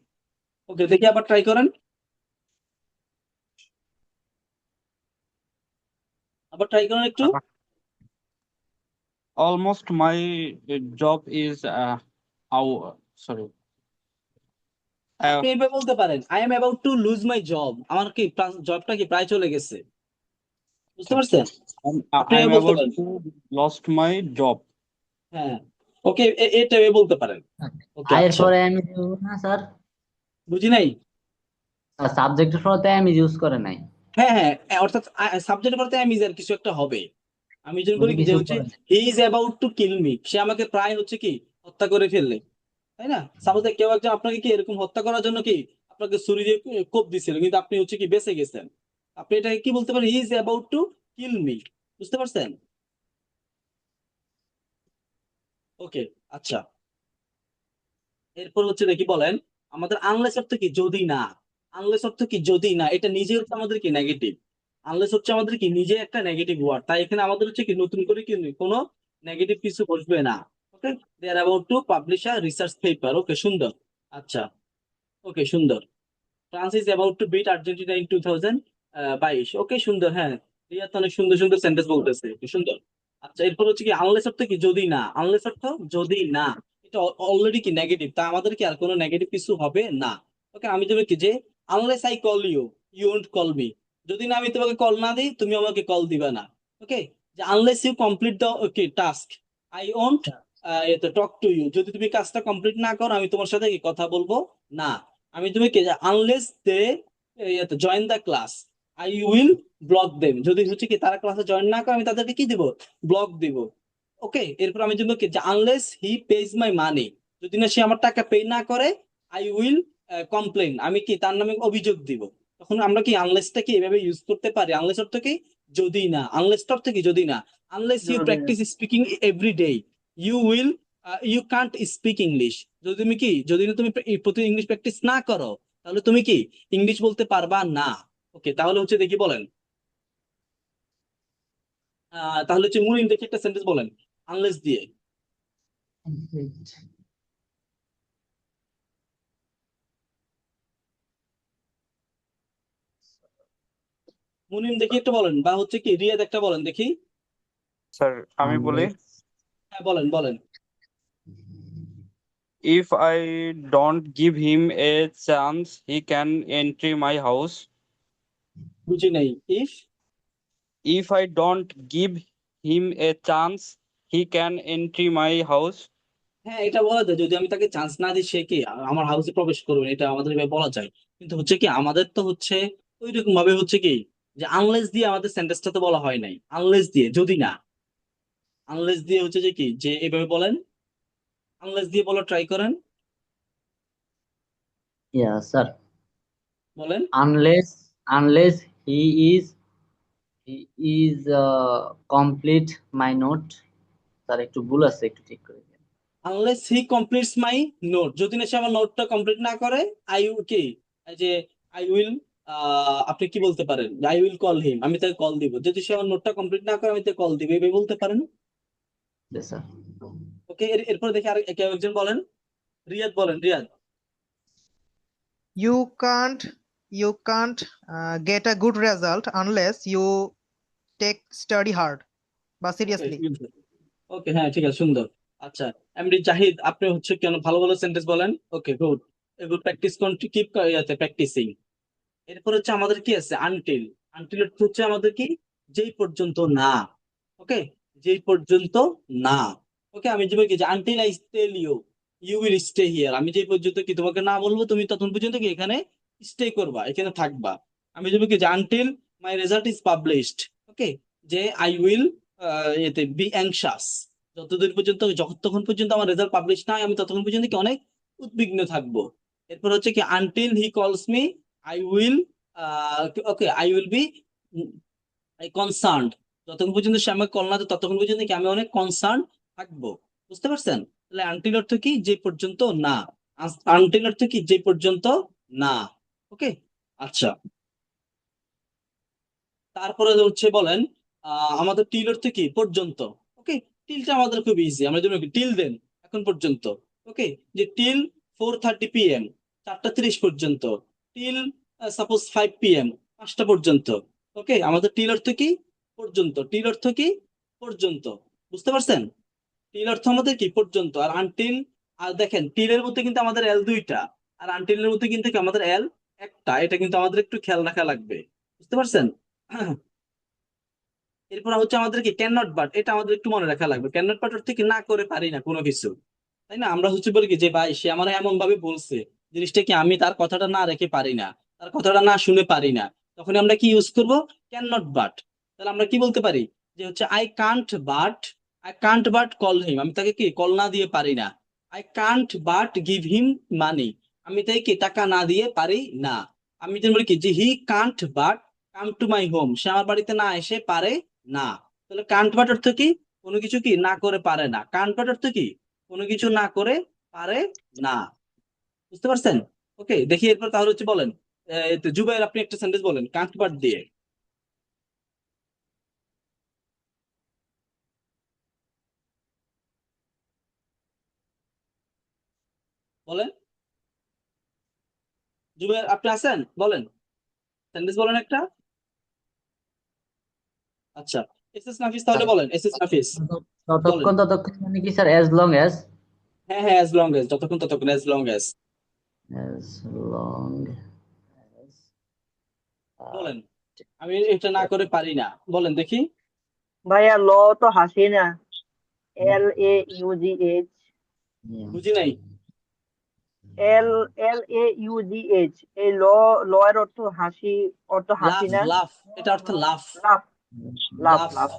ওকে, দেখি আবার ট্রাই করেন, আবার ট্রাই করেন একটু। almost my job is sorry আপনি এভাবে বলতে পারেন I am about to lose my job, আমার কি জবটা কি প্রায় চলে গেছে। বুঝতে পারছেন? আপনি I am এভাবে বলতে about পারেন। to lost my job. হ্যাঁ, ওকে, এটা এভাবে বলতে পারেন। ওকে, আয়ের আচ্ছা, পরে আমি ইউজ না স্যার, বুঝি নাই। সাবজেক্টের পরে আমি ইউজ করে নাই, হ্যাঁ হ্যাঁ, অর্থাৎ সাবজেক্ট বলতে আমি কিছু একটা হবে। আমি যদি বলি উনি কি যে কিছু হচ্ছে করে নাই। He is about to kill me, সে আমাকে প্রায় হচ্ছে কি হত্যা করে ফেললে, তাই না? সাপোজ কেউ একজন আপনাকে কি এরকম হত্যা করার জন্য কি আপনাকে ছুরি দিয়ে কোপ দিছিল কিন্তু আপনি হচ্ছে কি বেঁচে গেছেন, আপনি এটাকে কি বলতে পারেন? হি is about to kill me. বুঝতে পারছেন? ওকে, আচ্ছা। এরপর হচ্ছে দেখি বলেন আমাদের আনলেস অর্থ কি যদি না, আনলেস অর্থ কি যদি না, এটা নিজে হচ্ছে আমাদের কি নেগেটিভ। আনলেস হচ্ছে আমাদের কি নিজে একটা নেগেটিভ ওয়ার্ড, তাই এখানে আমাদের হচ্ছে কি নতুন করে কি কোনো নেগেটিভ কিছু বসবে না। Okay, they are about to publish a research paper. Okay, সুন্দর। আচ্ছা, ওকে, সুন্দর। France is about to beat Argentina in 2022। Okay, সুন্দর। হ্যাঁ, রিয়া তো অনেক সুন্দর সুন্দর সেন্টেন্স বলতেছে, কি সুন্দর। আচ্ছা, এরপর হচ্ছে কি আনলেস অর্থ কি যদি না, আনলেস অর্থ যদি না, এটা অলরেডি কি নেগেটিভ, তা আমাদের কি আর কোনো নেগেটিভ কিছু হবে না। ওকে, আমি যদি কি যে unless I call you you won't call me, যদি না আমি তোমাকে কল না দিই তুমি আমাকে কল দিবা না। ওকে, যে unless you complete the okay task I won't talk to you, যদি তুমি কাজটা কমপ্লিট না করো আমি তোমার সাথে কি কথা বলবো না। আমি তুমি কি unless they join the class I will block them, যদি হচ্ছে কি তারা ক্লাসে জয়েন না করে আমি তাদেরকে কি দিব, ব্লক দিব। ওকে, এরপর আমি যদি কি আনলেস হি পেজ মাই মানি, যদি না সে আমার টাকা পে না করে আই উইল কমপ্লেন, আমি কি তার নামে অভিযোগ দিব। তখন আমরা কি আনলেসটা কি এভাবে ইউজ করতে পারি। আনলেস অর্থ কি যদি না, আনলেস অর্থ কি যদি না। আনলেস ইউ যদি না। Practise speaking every day you will you can't speak English, যদি তুমি কি যদি না তুমি প্রতি ইংলিশ প্র্যাকটিস না করো তাহলে তুমি কি ইংলিশ বলতে পারবা না। ওকে, তাহলে হচ্ছে দেখি বলেন তাহলে হচ্ছে মুনিন দেখি একটা সেন্টেন্স বলেন আনলেস দিয়ে। মুনিন দেখি একটা বলেন, বা হচ্ছে কি রিয়াদ একটা বলেন দেখি। স্যার আমি বলি হ্যাঁ, বলেন বলেন। if I don't give him a chance he can enter my house. বুঝি নাই। If If I don't give him a chance, he can enter my house. হ্যাঁ, এটা বলা যায়, যদি আমি তাকে চান্স না দিই সে কি আমার হাউসে প্রবেশ করবে না, এটা আমাদের এভাবে বলা যায়। কিন্তু হচ্ছে কি আমাদের তো হচ্ছে ওই রকম ভাবে হচ্ছে কি যে আনলেস দিয়ে আমাদের সেন্টেন্সটা তো বলা হয় নাই, আনলেস দিয়ে যদি না, আনলেস দিয়ে হচ্ছে যে কি যে এভাবে বলেন, আনলেস দিয়ে বলা ট্রাই করেন, ইয়া স্যার, বলেন। unless he is complete my note. Sir একটু ভুল আছে, একটু ঠিক করে দিন। Unless he completes my note, যদি না সে আমার নোটটা কমপ্লিট না করে, আই কি এই যে আই উইল, আপনি কি বলতে পারেন, আই উইল কল হিম, আমি তাকে কল দিব, যদি সে আমার নোটটা কমপ্লিট না করে আমি তাকে কল দিব, এইভাবে বলতে পারেন। Yes, sir. ওকে, এরপর দেখি আর কেউ একজন বলেন, রিয়াদ বলেন, Riyad. You can't get a good result unless you take study hard বা ওকে, seriously. ওকে, হ্যাঁ ঠিক আছে, সুন্দর। আচ্ছা, এমডি জাহিদ, আপনি হচ্ছে কেন ভালো ভালো সেন্টেন্স বলেন। ওকে, গুড, এগুলো প্র্যাকটিস কিপ প্র্যাকটিসিং। এরপর হচ্ছে আমাদের কি আছে, আনটিল। আনটিল হচ্ছে আমাদের কি, যেই পর্যন্ত না। ওকে, যেই পর্যন্ত না। ওকে, আমি যেভাবে কি যে until I tell you you will stay here, আমি যেই পর্যন্ত কি তোমাকে না বলবো তুমি তখন পর্যন্ত কি এখানে স্টে করবা, এখানে থাকবা। আমি যেভাবে কি যে until my result is published, okay, যে আই উইল এতে বি অ্যাংশাস, যতদিন পর্যন্ত যতক্ষণ পর্যন্ত আমার রেজাল্ট পাবলিশ না হয় আমি ততক্ষণ পর্যন্ত কি অনেক উদ্বিগ্ন থাকবো। এরপর হচ্ছে কি আনটিল হি কলস me I will, okay, I will B concerned, যতক্ষণ পর্যন্ত সে আমাকে কল না দেয় ততক্ষণ পর্যন্ত কি আমি অনেক কনসার্ন থাকবো। বুঝতে পারছেন? তাহলে আনটিল অর্থ কি, যে পর্যন্ত না। আনটিল অর্থ কি, যে পর্যন্ত না। ওকে, আচ্ছা, তারপরে হচ্ছে বলেন আমাদের টিল অর্থ কি, পর্যন্ত। ওকে, টিলটা আমাদের খুব ইজি, আমরা যেমন টিল দেন, এখন পর্যন্ত। ওকে, যে টিল 4:30 PM, 4:30 পর্যন্ত। টিল সাপোজ 5 PM, 5টা পর্যন্ত। ওকে, আমাদের টিল অর্থ কি, পর্যন্ত। টিল অর্থ কি, পর্যন্ত। বুঝতে পারছেন? টিল অর্থ আমাদের কি, পর্যন্ত। আর আনটিল, আর দেখেন টিলের মধ্যে কিন্তু আমাদের এল দুইটা, আর আনটিলের মধ্যে কিন্তু কি আমাদের এল একটা, এটা কিন্তু আমাদের একটু খেয়াল রাখা লাগবে। বুঝতে পারছেন? এরপর হচ্ছে আমাদের কি ক্যান নট বাট, এটা আমাদের একটু মনে রাখা লাগবে। ক্যান নট বাট অর্থ কি, না করে পারি না কোনো কিছু, তাই না? আমরা হচ্ছে বলি কি যে ভাই সে আমার এমন ভাবে বলছে জিনিসটা কি আমি তার কথাটা না রেখে পারি না, তার কথাটা না শুনে পারি না, তখন আমরা কি ইউজ করব, ক্যান নট বাট। তাহলে আমরা কি বলতে পারি যে হচ্ছে I can't but call him, আমি তাকে কি কল না দিয়ে পারি না। I can't but give him money, আমি তাকে কি টাকা না দিয়ে পারি না। আমি যেন বলি কি যে he can't but come to my home, সে আমার বাড়িতে না এসে পারে না। তাহলে কান্ট বাট অর্থ কি, কোনো কিছু কি না করে পারে না। কান্ট বাট অর্থ কি, কোনো কিছু না করে পারে না। বুঝতে পারছেন? ওকে, দেখি এরপর তাহলে হচ্ছে বলেন, জুবাইর আপনি একটা সেন্টেন্স বলেন কান্ট বাট দিয়ে, বলেন। জুবাইর আপনি আছেন, বলেন, সেন্টেন্স বলেন একটা। আচ্ছা, এস এস নাফিস তাহলে বলেন, এস এস নাফিস বলেন। ততক্ষণ মানে কি স্যার? as long as হ্যাঁ হ্যাঁ, অ্যাজ লং এজ, যতক্ষণ ততক্ষণ, as long age. as long as বলেন, আমি এটা না করে পারি না, বলেন দেখি। ভাইয়া ল তো হাসি না, LAUGH, বুঝি নাই। LAUGH, এই ল এর অর্থ হাসি, অর্থ হাসি লাফ, না, লাফ, এটা অর্থ লাফ। লাভ, লাভ, লাফ, লাভ,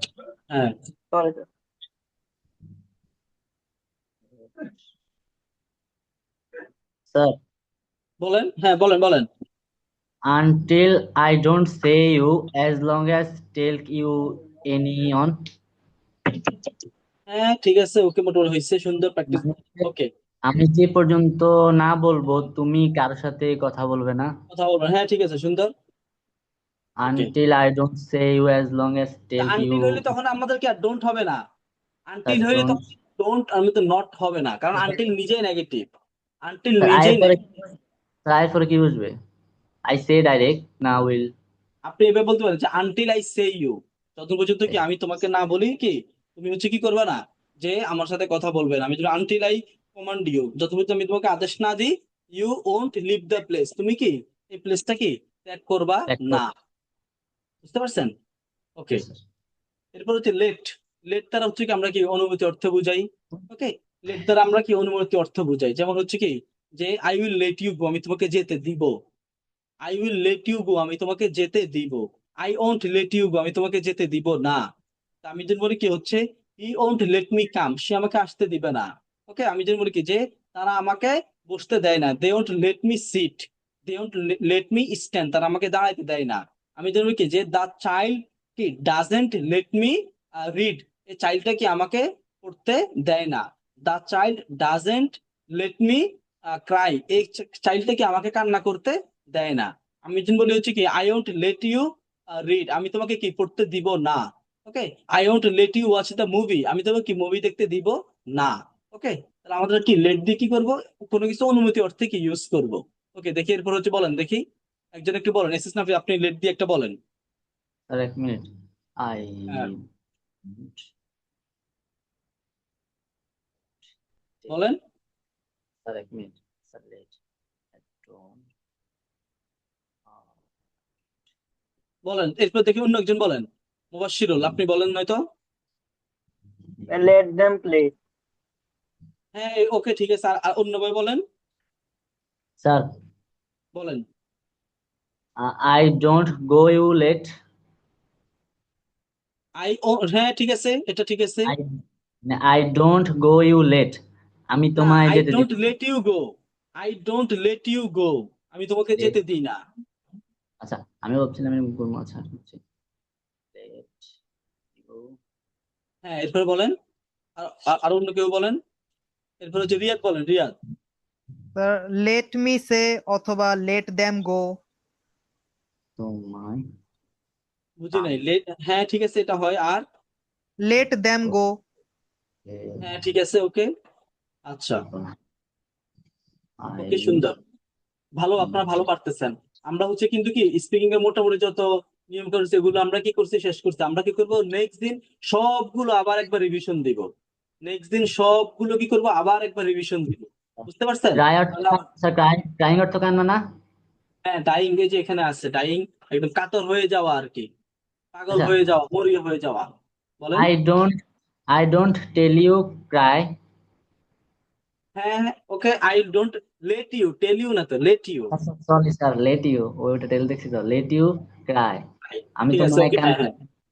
হ্যাঁ। সরি। স্যার, বলেন, হ্যাঁ বলেন বলেন। until I don't say you, as long as tell you any on, হ্যাঁ ঠিক আছে, ওকে, মোটামুটি হয়েছে, সুন্দর প্র্যাকটিস। মানে ওকে, আমি যে পর্যন্ত না বলবো তুমি কারোর সাথে কথা বলবে না। কথা বলবেন, হ্যাঁ ঠিক আছে, সুন্দর। ওকে, until I don't say you, as long as tell you, until হইলে তখন আমাদের কি আর ডোন্ট হবে না, স্যার আনটিল হইলে don't, তখন ডোন্ট আমি তো নট হবে না, কারণ আনটিল নিজেই নেগেটিভ, আনটিল স্যার নিজেই আয়ের পরে, negative। স্যার আয়ের পরে কি বুঝবে? I say direct না will, আপনি এভাবে বলতে পারেন যে আনটিল আই সে ইউ, ততক্ষণ পর্যন্ত কি আমি তোমাকে না বলি কি তুমি হচ্ছে কি করবে না, যে আমার সাথে কথা বলবে না। আমি যদি আনটিল আই কমান্ড ইউ, যত পর্যন্ত আমি তোমাকে আদেশ না দিই, you won't leave the place, তুমি কি এই প্লেসটা কি ত্যাগ করবা এক না। বুঝতে পারছেন? ওকে, স্যার। এরপর হচ্ছে লেট। লেট দ্বারা হচ্ছে কি আমরা কি অনুমতি অর্থ বুঝাই। ওকে, লেট দ্বারা আমরা কি অনুমতি অর্থ বুঝাই, যেমন হচ্ছে কি যে I will let you go, আমি তোমাকে যেতে দিব। I will let you go, আমি তোমাকে যেতে দিব। I won't let you go, আমি তোমাকে যেতে দিব না। তা আমি যদি বলি কি হচ্ছে he won't let me come, সে আমাকে আসতে দিবে না। ওকে, আমি যদি বলি কি যে তারা আমাকে বসতে দেয় না, they won't let me sit, they won't let me stand, তারা আমাকে দাঁড়াইতে দেয় না। আমি যদি বলি কি যে দ্য চাইল্ড কি ডাজেন্ট লেট মি রিড, এই চাইল্ডটা কি আমাকে পড়তে দেয় না। The child doesn't let me Cry, এই চাইল্ডটা কি আমাকে কান্না করতে দেয় না। আমি যদি বলি হচ্ছে কি I won't let you read, আমি তোমাকে কি পড়তে দিব না। Okay, I won't let you watch the movie, আমি তোমাকে কি মুভি দেখতে দিব না। ওকে, তাহলে আমাদের কি লেট দিয়ে কি করব, কোনো কিছু অনুমতি অর্থে কি ইউজ করব। ওকে, দেখি এরপর হচ্ছে বলেন দেখি, একজন একটু বলেন, এসএস নাফি আপনি লেট দিয়ে একটা বলেন। Sir 1 minute. আই হ্যাঁ, বলেন sir 1 minute. Sir let don't বলেন, এরপর দেখি অন্য একজন বলেন। মুবাশশিরুল আপনি বলেন নয়তো। let them play. হ্যাঁ ওকে ঠিক আছে, আর অন্য ভাই বলেন, স্যার বলেন। I don't go you let. হ্যাঁ ঠিক আছে, এটা ঠিক আছে। I don't go you let, আমি না, তোমায় আই যেতে দিব। Don't let you go, I don't let you go, আমি তোমাকে Let- যেতে দিই না। আচ্ছা আমি ভাবছিলাম এরকম করবো। আচ্ছা হচ্ছে লেট ইউ। হ্যাঁ এরপরে বলেন, আর অন্য কেউ বলেন। এরপরে হচ্ছে রিয়াদ বলেন, রিয়াদ। স্যার লেট মি সে অথবা লেট দ্যাম গো। তোমায় বুঝি নাই, হ্যাঁ ঠিক আছে এটা হয়, আর লেট দ্যাম গো। হ্যাঁ ঠিক আছে ওকে। আচ্ছা, ওকে আই সুন্দর, ভালো, আপনারা ভালো পারতেছেন। আমরা হচ্ছে কিন্তু কি স্পিকিং এর মোটামুটি যত নিয়ম করেছি এগুলো আমরা কি করছি, শেষ করছি। আমরা কি করবো, নেক্সট দিন সবগুলো আবার একবার রিভিশন দিব। নেক্সট দিন সবগুলো কি করবো, আবার একবার রিভিশন দিব। বুঝতে পারছেন? ক্রাই অর্থ, স্যার ক্রাইং অর্থ কান্না না? হ্যাঁ, ডাইং এই যে এখানে আছে, ডাইং একদম কাতর হয়ে যাওয়া আর কি, পাগল আচ্ছা হয়ে যাওয়া, মরিয়া হয়ে যাওয়া। বলেন। I don't tell you cry. হ্যাঁ হ্যাঁ okay, I don't let you, tell you না তো, let you. Sorry sir let you, ওইটা টেল দেখছি তো, লেট ইউ ক্রাই, আমি ঠিক আছে তোমায় ওকে, হ্যাঁ কাঁদতে হ্যাঁ